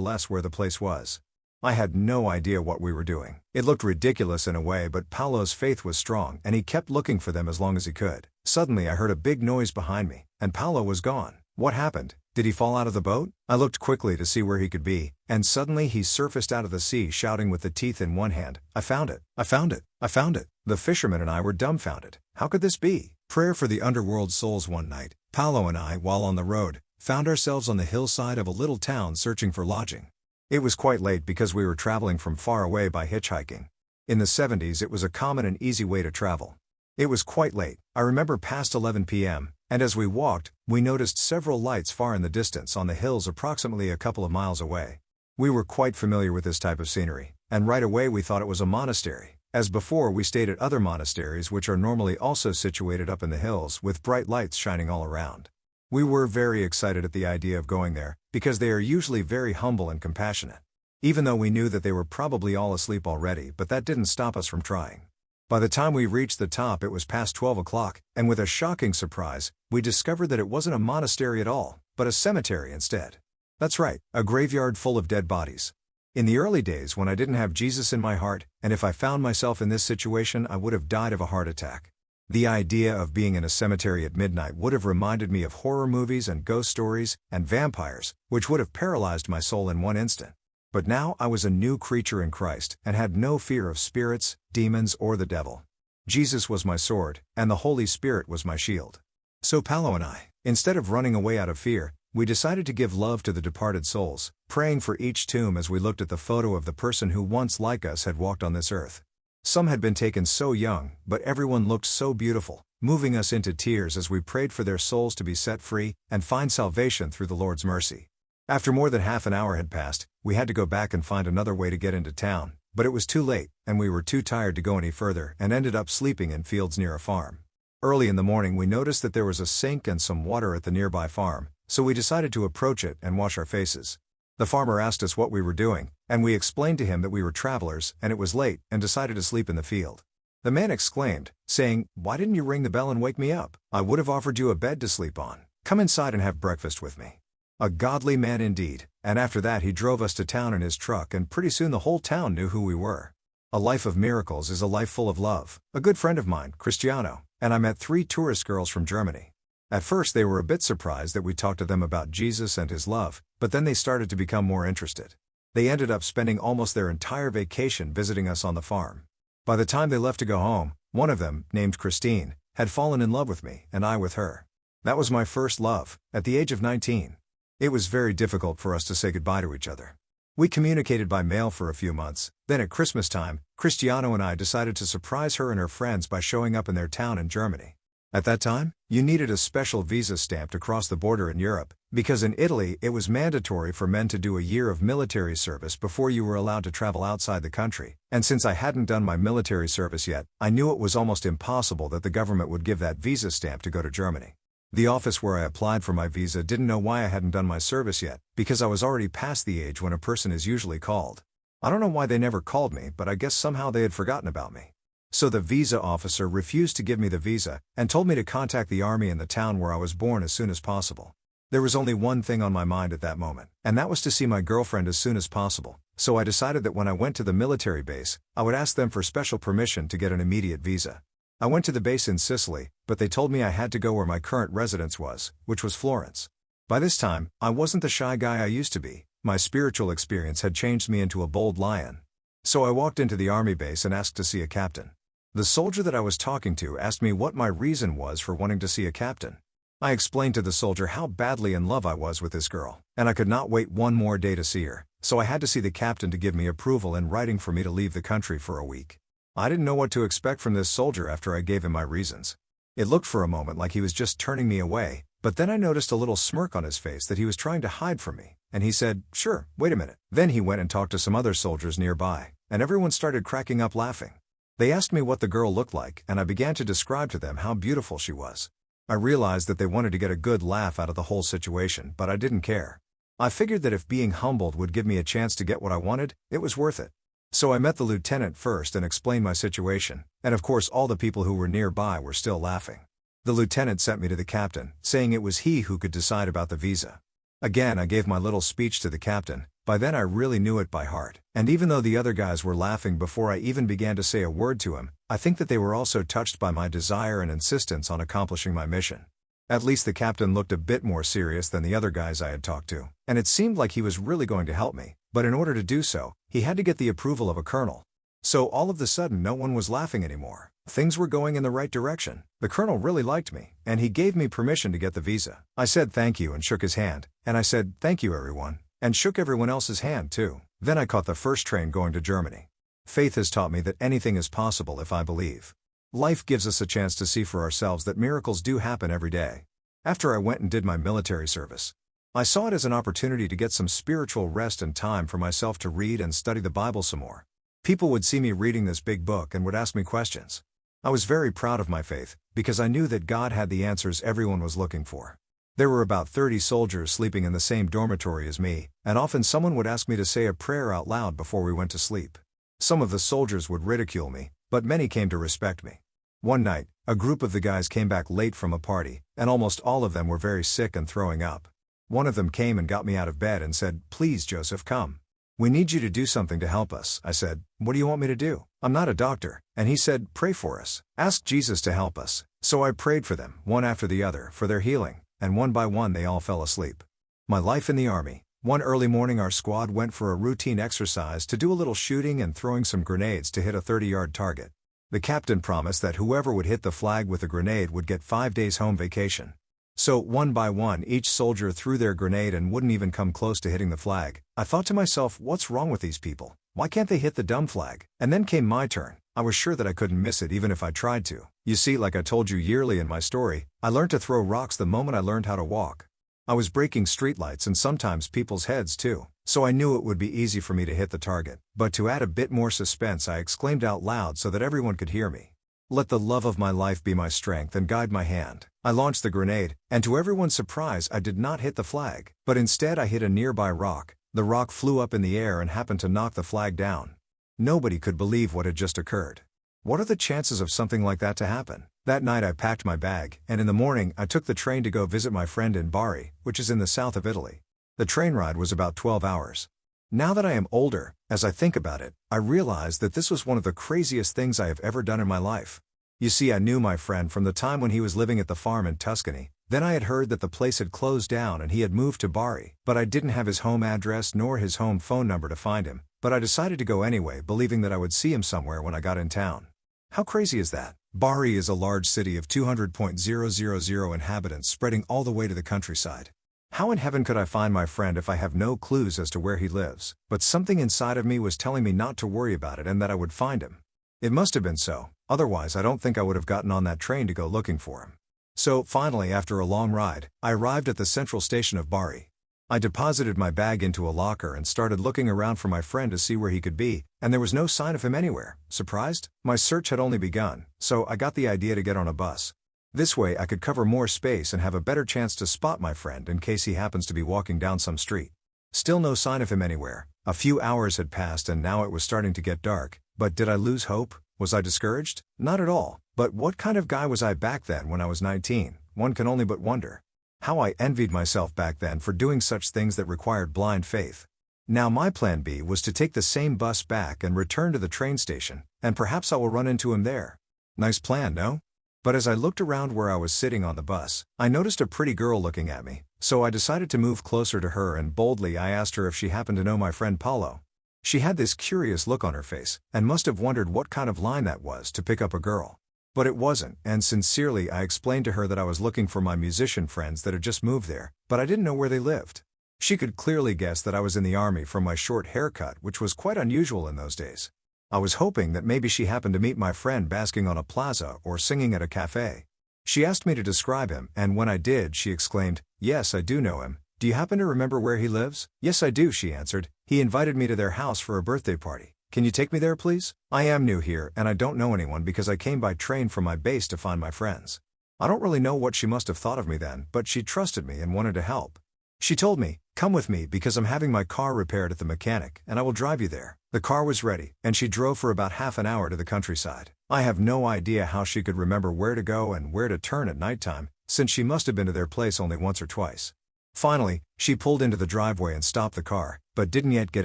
less where the place was. I had no idea what we were doing. It looked ridiculous in a way, but Paolo's faith was strong and he kept looking for them as long as he could. Suddenly I heard a big noise behind me, and Paolo was gone. What happened? Did he fall out of the boat? I looked quickly to see where he could be, and suddenly he surfaced out of the sea shouting with the teeth in one hand, "I found it! I found it! I found it!" The fisherman and I were dumbfounded. How could this be? Prayer for the underworld souls. One night, Paolo and I, while on the road, found ourselves on the hillside of a little town searching for lodging. It was quite late because we were traveling from far away by hitchhiking. In the 70s it was a common and easy way to travel. It was quite late, I remember past 11 p.m., and as we walked, we noticed several lights far in the distance on the hills approximately a couple of miles away. We were quite familiar with this type of scenery, and right away we thought it was a monastery. As before, we stayed at other monasteries which are normally also situated up in the hills with bright lights shining all around. We were very excited at the idea of going there, because they are usually very humble and compassionate. Even though we knew that they were probably all asleep already, but that didn't stop us from trying. By the time we reached the top it was past 12 o'clock, and with a shocking surprise, we discovered that it wasn't a monastery at all, but a cemetery instead. That's right, a graveyard full of dead bodies. In the early days when I didn't have Jesus in my heart, and if I found myself in this situation I would have died of a heart attack. The idea of being in a cemetery at midnight would have reminded me of horror movies and ghost stories, and vampires, which would have paralyzed my soul in one instant. But now I was a new creature in Christ and had no fear of spirits, demons, or the devil. Jesus was my sword, and the Holy Spirit was my shield. So Paolo and I, instead of running away out of fear, we decided to give love to the departed souls, praying for each tomb as we looked at the photo of the person who once like us had walked on this earth. Some had been taken so young, but everyone looked so beautiful, moving us into tears as we prayed for their souls to be set free and find salvation through the Lord's mercy. After more than half an hour had passed, we had to go back and find another way to get into town, but it was too late, and we were too tired to go any further and ended up sleeping in fields near a farm. Early in the morning we noticed that there was a sink and some water at the nearby farm, so we decided to approach it and wash our faces. The farmer asked us what we were doing, and we explained to him that we were travelers and it was late and decided to sleep in the field. The man exclaimed, saying, "Why didn't you ring the bell and wake me up? I would have offered you a bed to sleep on. Come inside and have breakfast with me." A godly man indeed, and after that he drove us to town in his truck and pretty soon the whole town knew who we were. A life of miracles is a life full of love. A good friend of mine, Cristiano, and I met 3 tourist girls from Germany. At first they were a bit surprised that we talked to them about Jesus and his love, but then they started to become more interested. They ended up spending almost their entire vacation visiting us on the farm. By the time they left to go home, one of them, named Christine, had fallen in love with me and I with her. That was my first love, at the age of 19. It was very difficult for us to say goodbye to each other. We communicated by mail for a few months, then at Christmas time, Cristiano and I decided to surprise her and her friends by showing up in their town in Germany. At that time, you needed a special visa stamp to cross the border in Europe, because in Italy it was mandatory for men to do a year of military service before you were allowed to travel outside the country, and since I hadn't done my military service yet, I knew it was almost impossible that the government would give that visa stamp to go to Germany. The office where I applied for my visa didn't know why I hadn't done my service yet, because I was already past the age when a person is usually called. I don't know why they never called me, but I guess somehow they had forgotten about me. So the visa officer refused to give me the visa, and told me to contact the army in the town where I was born as soon as possible. There was only one thing on my mind at that moment, and that was to see my girlfriend as soon as possible, so I decided that when I went to the military base, I would ask them for special permission to get an immediate visa. I went to the base in Sicily, but they told me I had to go where my current residence was, which was Florence. By this time, I wasn't the shy guy I used to be. My spiritual experience had changed me into a bold lion. So I walked into the army base and asked to see a captain. The soldier that I was talking to asked me what my reason was for wanting to see a captain. I explained to the soldier how badly in love I was with this girl, and I could not wait one more day to see her, so I had to see the captain to give me approval in writing for me to leave the country for a week. I didn't know what to expect from this soldier after I gave him my reasons. It looked for a moment like he was just turning me away, but then I noticed a little smirk on his face that he was trying to hide from me, and he said, "Sure, wait a minute." Then he went and talked to some other soldiers nearby, and everyone started cracking up laughing. They asked me what the girl looked like, and I began to describe to them how beautiful she was. I realized that they wanted to get a good laugh out of the whole situation, but I didn't care. I figured that if being humbled would give me a chance to get what I wanted, it was worth it. So I met the lieutenant first and explained my situation, and of course all the people who were nearby were still laughing. The lieutenant sent me to the captain, saying it was he who could decide about the visa. Again I gave my little speech to the captain. By then I really knew it by heart, and even though the other guys were laughing before I even began to say a word to him, I think that they were also touched by my desire and insistence on accomplishing my mission. At least the captain looked a bit more serious than the other guys I had talked to, and it seemed like he was really going to help me, but in order to do so, he had to get the approval of a colonel. So all of a sudden no one was laughing anymore. Things were going in the right direction. The colonel really liked me, and he gave me permission to get the visa. I said thank you and shook his hand, and I said thank you everyone, and shook everyone else's hand too. Then I caught the first train going to Germany. Faith has taught me that anything is possible if I believe. Life gives us a chance to see for ourselves that miracles do happen every day. After I went and did my military service, I saw it as an opportunity to get some spiritual rest and time for myself to read and study the Bible some more. People would see me reading this big book and would ask me questions. I was very proud of my faith, because I knew that God had the answers everyone was looking for. There were about 30 soldiers sleeping in the same dormitory as me, and often someone would ask me to say a prayer out loud before we went to sleep. Some of the soldiers would ridicule me, but many came to respect me. One night, a group of the guys came back late from a party, and almost all of them were very sick and throwing up. One of them came and got me out of bed and said, "Please Joseph, come. We need you to do something to help us." I said, "What do you want me to do? I'm not a doctor." And he said, "Pray for us. Ask Jesus to help us." So I prayed for them, one after the other, for their healing, and one by one they all fell asleep. My life in the army. One early morning our squad went for a routine exercise to do a little shooting and throwing some grenades to hit a 30-yard target. The captain promised that whoever would hit the flag with a grenade would get 5 days home vacation. So one by one each soldier threw their grenade and wouldn't even come close to hitting the flag. I thought to myself, what's wrong with these people? Why can't they hit the dumb flag? And then came my turn. I was sure that I couldn't miss it even if I tried to. You see, like I told you yearly in my story, I learned to throw rocks the moment I learned how to walk. I was breaking streetlights and sometimes people's heads too, so I knew it would be easy for me to hit the target. But to add a bit more suspense I exclaimed out loud so that everyone could hear me. "Let the love of my life be my strength and guide my hand." I launched the grenade, and to everyone's surprise I did not hit the flag, but instead I hit a nearby rock. The rock flew up in the air and happened to knock the flag down. Nobody could believe what had just occurred. What are the chances of something like that to happen? That night I packed my bag, and in the morning I took the train to go visit my friend in Bari, which is in the south of Italy. The train ride was about 12 hours. Now that I am older, as I think about it, I realize that this was one of the craziest things I have ever done in my life. You see, I knew my friend from the time when he was living at the farm in Tuscany. Then I had heard that the place had closed down and he had moved to Bari, but I didn't have his home address nor his home phone number to find him, but I decided to go anyway, believing that I would see him somewhere when I got in town. How crazy is that? Bari is a large city of 200,000 inhabitants spreading all the way to the countryside. How in heaven could I find my friend if I have no clues as to where he lives? But something inside of me was telling me not to worry about it and that I would find him. It must have been so, otherwise I don't think I would have gotten on that train to go looking for him. So, finally after a long ride, I arrived at the central station of Bari. I deposited my bag into a locker and started looking around for my friend to see where he could be, and there was no sign of him anywhere. Surprised? My search had only begun, so I got the idea to get on a bus. This way I could cover more space and have a better chance to spot my friend in case he happens to be walking down some street. Still no sign of him anywhere. A few hours had passed and now it was starting to get dark, but did I lose hope? Was I discouraged? Not at all, but what kind of guy was I back then when I was 19? One can only but wonder. How I envied myself back then for doing such things that required blind faith. Now my plan B was to take the same bus back and return to the train station, and perhaps I will run into him there. Nice plan, no? But as I looked around where I was sitting on the bus, I noticed a pretty girl looking at me, so I decided to move closer to her and boldly I asked her if she happened to know my friend Paulo. She had this curious look on her face, and must have wondered what kind of line that was to pick up a girl. But it wasn't, and sincerely I explained to her that I was looking for my musician friends that had just moved there, but I didn't know where they lived. She could clearly guess that I was in the army from my short haircut, which was quite unusual in those days. I was hoping that maybe she happened to meet my friend basking on a plaza or singing at a cafe. She asked me to describe him, and when I did, she exclaimed, "Yes, I do know him. Do you happen to remember where he lives?" "Yes, I do," she answered. "He invited me to their house for a birthday party. Can you take me there, please? I am new here, and I don't know anyone because I came by train from my base to find my friends." I don't really know what she must have thought of me then, but she trusted me and wanted to help. She told me, "Come with me because I'm having my car repaired at the mechanic, and I will drive you there." The car was ready, and she drove for about half an hour to the countryside. I have no idea how she could remember where to go and where to turn at nighttime, since she must have been to their place only once or twice. Finally, she pulled into the driveway and stopped the car, but didn't yet get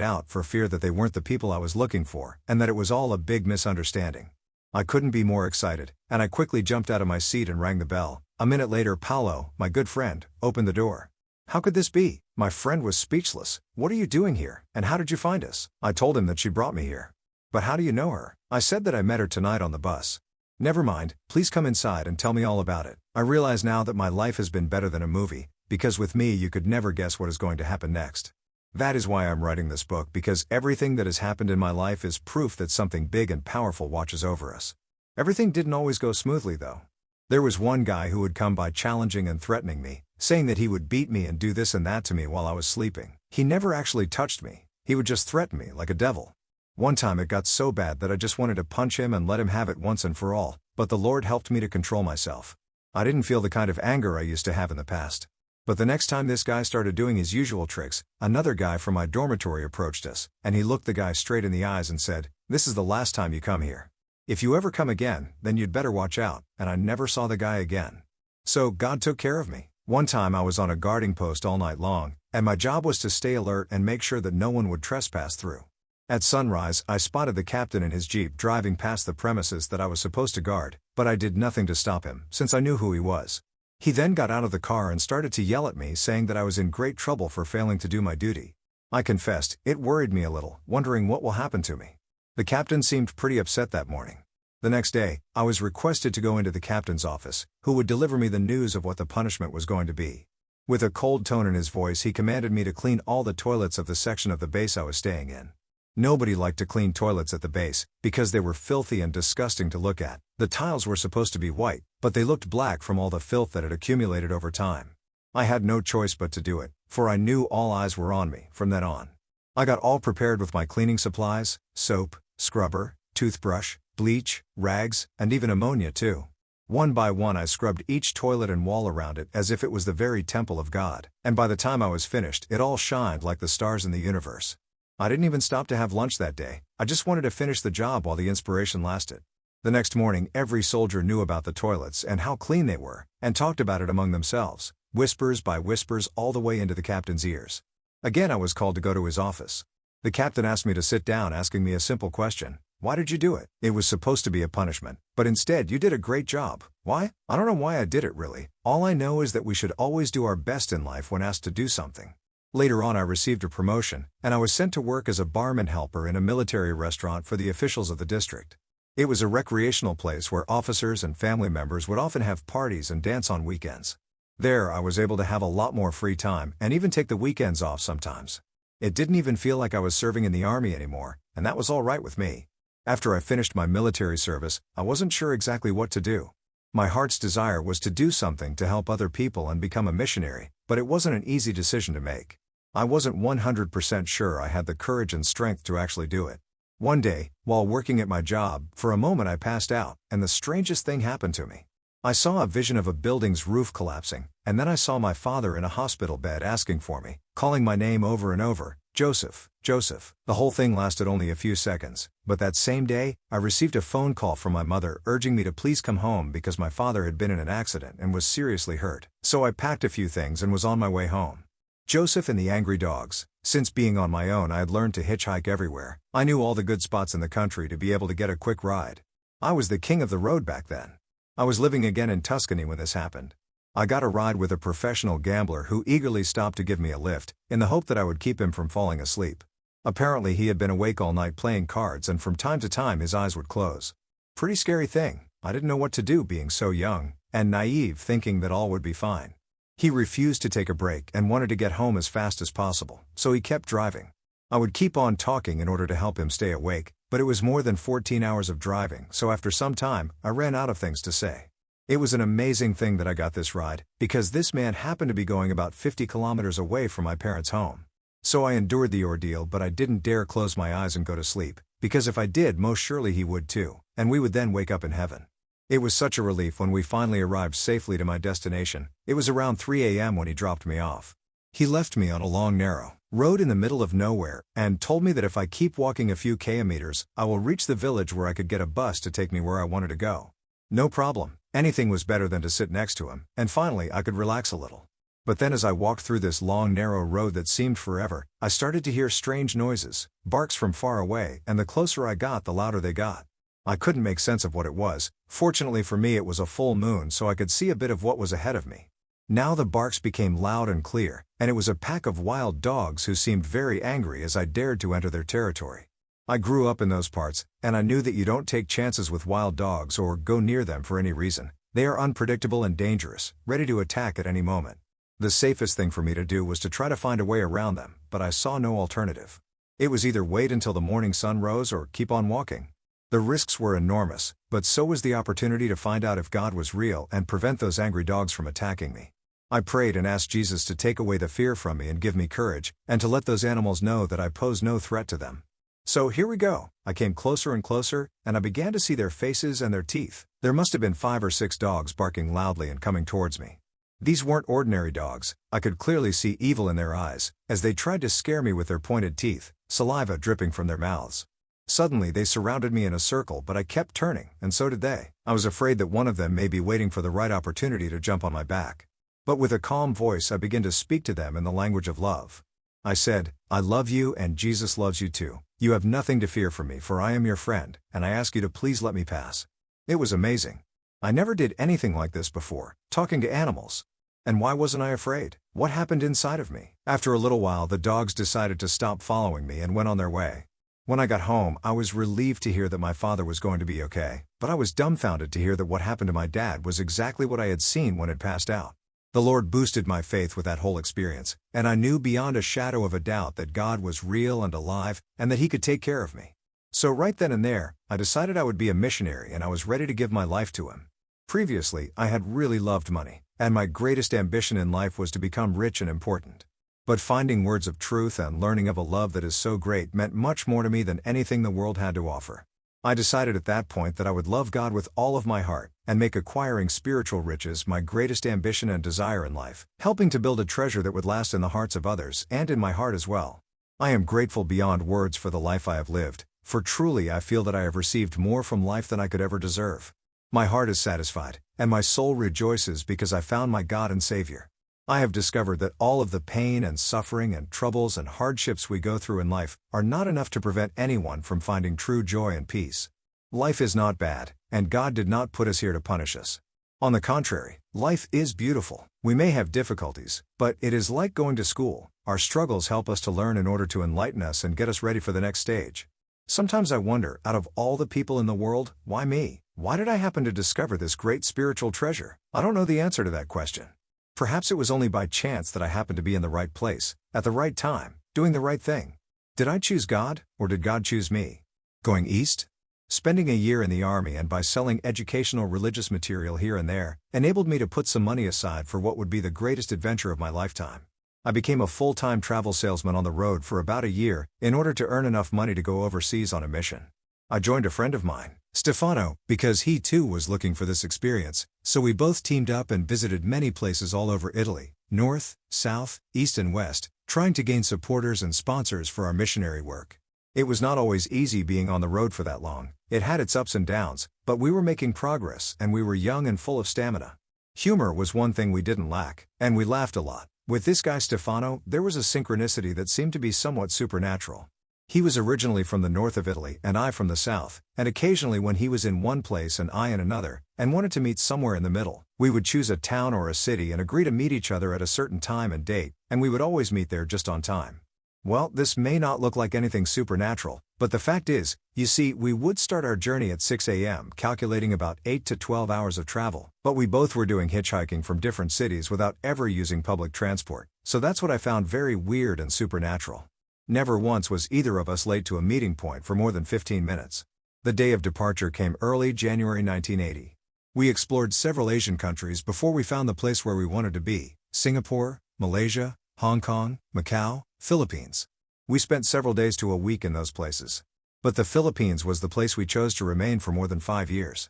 out for fear that they weren't the people I was looking for, and that it was all a big misunderstanding. I couldn't be more excited, and I quickly jumped out of my seat and rang the bell. A minute later, Paulo, my good friend, opened the door. How could this be? My friend was speechless. "What are you doing here, and how did you find us?" I told him that she brought me here. "But how do you know her?" I said that I met her tonight on the bus. "Never mind, please come inside and tell me all about it." I realize now that my life has been better than a movie, because with me you could never guess what is going to happen next. That is why I'm writing this book, because everything that has happened in my life is proof that something big and powerful watches over us. Everything didn't always go smoothly though. There was one guy who would come by challenging and threatening me, saying that he would beat me and do this and that to me while I was sleeping. He never actually touched me. He would just threaten me like a devil. One time it got so bad that I just wanted to punch him and let him have it once and for all, but the Lord helped me to control myself. I didn't feel the kind of anger I used to have in the past. But the next time this guy started doing his usual tricks, another guy from my dormitory approached us, and he looked the guy straight in the eyes and said, "This is the last time you come here. If you ever come again, then you'd better watch out," and I never saw the guy again. So God took care of me. One time I was on a guarding post all night long, and my job was to stay alert and make sure that no one would trespass through. At sunrise, I spotted the captain in his jeep driving past the premises that I was supposed to guard, but I did nothing to stop him, since I knew who he was. He then got out of the car and started to yell at me, saying that I was in great trouble for failing to do my duty. I confessed, it worried me a little, wondering what will happen to me. The captain seemed pretty upset that morning. The next day, I was requested to go into the captain's office, who would deliver me the news of what the punishment was going to be. With a cold tone in his voice, he commanded me to clean all the toilets of the section of the base I was staying in. Nobody liked to clean toilets at the base, because they were filthy and disgusting to look at. The tiles were supposed to be white, but they looked black from all the filth that had accumulated over time. I had no choice but to do it, for I knew all eyes were on me from then on. I got all prepared with my cleaning supplies, soap, scrubber, toothbrush, bleach, rags, and even ammonia too. One by one I scrubbed each toilet and wall around it as if it was the very temple of God, and by the time I was finished, it all shined like the stars in the universe. I didn't even stop to have lunch that day. I just wanted to finish the job while the inspiration lasted. The next morning, every soldier knew about the toilets and how clean they were, and talked about it among themselves, whispers by whispers all the way into the captain's ears. Again I was called to go to his office. The captain asked me to sit down, asking me a simple question. "Why did you do it? It was supposed to be a punishment, but instead you did a great job." Why? I don't know why I did it really. All I know is that we should always do our best in life when asked to do something. Later on I received a promotion, and I was sent to work as a barman helper in a military restaurant for the officials of the district. It was a recreational place where officers and family members would often have parties and dance on weekends. There I was able to have a lot more free time and even take the weekends off sometimes. It didn't even feel like I was serving in the army anymore, and that was all right with me. After I finished my military service, I wasn't sure exactly what to do. My heart's desire was to do something to help other people and become a missionary, but it wasn't an easy decision to make. I wasn't 100% sure I had the courage and strength to actually do it. One day, while working at my job, for a moment I passed out, and the strangest thing happened to me. I saw a vision of a building's roof collapsing, and then I saw my father in a hospital bed asking for me, calling my name over and over, Joseph, Joseph." The whole thing lasted only a few seconds, but that same day, I received a phone call from my mother urging me to please come home because my father had been in an accident and was seriously hurt. So I packed a few things and was on my way home. Joseph and the Angry Dogs. Since being on my own, I had learned to hitchhike everywhere. I knew all the good spots in the country to be able to get a quick ride. I was the king of the road back then. I was living again in Tuscany when this happened. I got a ride with a professional gambler who eagerly stopped to give me a lift, in the hope that I would keep him from falling asleep. Apparently he had been awake all night playing cards and from time to time his eyes would close. Pretty scary thing. I didn't know what to do being so young and naive, thinking that all would be fine. He refused to take a break and wanted to get home as fast as possible, so he kept driving. I would keep on talking in order to help him stay awake, but it was more than 14 hours of driving, so after some time, I ran out of things to say. It was an amazing thing that I got this ride, because this man happened to be going about 50 kilometers away from my parents' home. So I endured the ordeal, but I didn't dare close my eyes and go to sleep, because if I did, most surely he would too, and we would then wake up in heaven. It was such a relief when we finally arrived safely to my destination. It was around 3 a.m. when he dropped me off. He left me on a long narrow road in the middle of nowhere, and told me that if I keep walking a few kilometers, I will reach the village where I could get a bus to take me where I wanted to go. No problem. Anything was better than to sit next to him, and finally I could relax a little. But then as I walked through this long narrow road that seemed forever, I started to hear strange noises, barks from far away, and the closer I got the louder they got. I couldn't make sense of what it was. Fortunately for me it was a full moon so I could see a bit of what was ahead of me. Now the barks became loud and clear, and it was a pack of wild dogs who seemed very angry as I dared to enter their territory. I grew up in those parts, and I knew that you don't take chances with wild dogs or go near them for any reason. They are unpredictable and dangerous, ready to attack at any moment. The safest thing for me to do was to try to find a way around them, but I saw no alternative. It was either wait until the morning sun rose or keep on walking. The risks were enormous, but so was the opportunity to find out if God was real and prevent those angry dogs from attacking me. I prayed and asked Jesus to take away the fear from me and give me courage, and to let those animals know that I pose no threat to them. So here we go. I came closer and closer, and I began to see their faces and their teeth. There must have been 5 or 6 dogs barking loudly and coming towards me. These weren't ordinary dogs. I could clearly see evil in their eyes, as they tried to scare me with their pointed teeth, saliva dripping from their mouths. Suddenly they surrounded me in a circle, but I kept turning, and so did they. I was afraid that one of them may be waiting for the right opportunity to jump on my back. But with a calm voice I began to speak to them in the language of love. I said, "I love you and Jesus loves you too. You have nothing to fear from me, for I am your friend, and I ask you to please let me pass." It was amazing. I never did anything like this before, talking to animals. And why wasn't I afraid? What happened inside of me? After a little while the dogs decided to stop following me and went on their way. When I got home I was relieved to hear that my father was going to be okay, but I was dumbfounded to hear that what happened to my dad was exactly what I had seen when it passed out. The Lord boosted my faith with that whole experience, and I knew beyond a shadow of a doubt that God was real and alive, and that He could take care of me. So right then and there, I decided I would be a missionary and I was ready to give my life to Him. Previously, I had really loved money, and my greatest ambition in life was to become rich and important. But finding words of truth and learning of a love that is so great meant much more to me than anything the world had to offer. I decided at that point that I would love God with all of my heart, and make acquiring spiritual riches my greatest ambition and desire in life, helping to build a treasure that would last in the hearts of others and in my heart as well. I am grateful beyond words for the life I have lived, for truly I feel that I have received more from life than I could ever deserve. My heart is satisfied, and my soul rejoices because I found my God and Savior. I have discovered that all of the pain and suffering and troubles and hardships we go through in life are not enough to prevent anyone from finding true joy and peace. Life is not bad, and God did not put us here to punish us. On the contrary, life is beautiful. We may have difficulties, but it is like going to school. Our struggles help us to learn in order to enlighten us and get us ready for the next stage. Sometimes I wonder, out of all the people in the world, why me? Why did I happen to discover this great spiritual treasure? I don't know the answer to that question. Perhaps it was only by chance that I happened to be in the right place, at the right time, doing the right thing. Did I choose God, or did God choose me? Going east? Spending a year in the army and by selling educational religious material here and there, enabled me to put some money aside for what would be the greatest adventure of my lifetime. I became a full-time travel salesman on the road for about a year, in order to earn enough money to go overseas on a mission. I joined a friend of mine, Stefano, because he too was looking for this experience, so we both teamed up and visited many places all over Italy, north, south, east and west, trying to gain supporters and sponsors for our missionary work. It was not always easy being on the road for that long. It had its ups and downs, but we were making progress and we were young and full of stamina. Humor was one thing we didn't lack, and we laughed a lot. With this guy Stefano, there was a synchronicity that seemed to be somewhat supernatural. He was originally from the north of Italy and I from the south, and occasionally when he was in one place and I in another, and wanted to meet somewhere in the middle, we would choose a town or a city and agree to meet each other at a certain time and date, and we would always meet there just on time. Well, this may not look like anything supernatural, but the fact is, you see, we would start our journey at 6 a.m. calculating about 8 to 12 hours of travel, but we both were doing hitchhiking from different cities without ever using public transport, so that's what I found very weird and supernatural. Never once was either of us late to a meeting point for more than 15 minutes. The day of departure came early January 1980. We explored several Asian countries before we found the place where we wanted to be: Singapore, Malaysia, Hong Kong, Macau, Philippines. We spent several days to a week in those places. But the Philippines was the place we chose to remain for more than 5 years.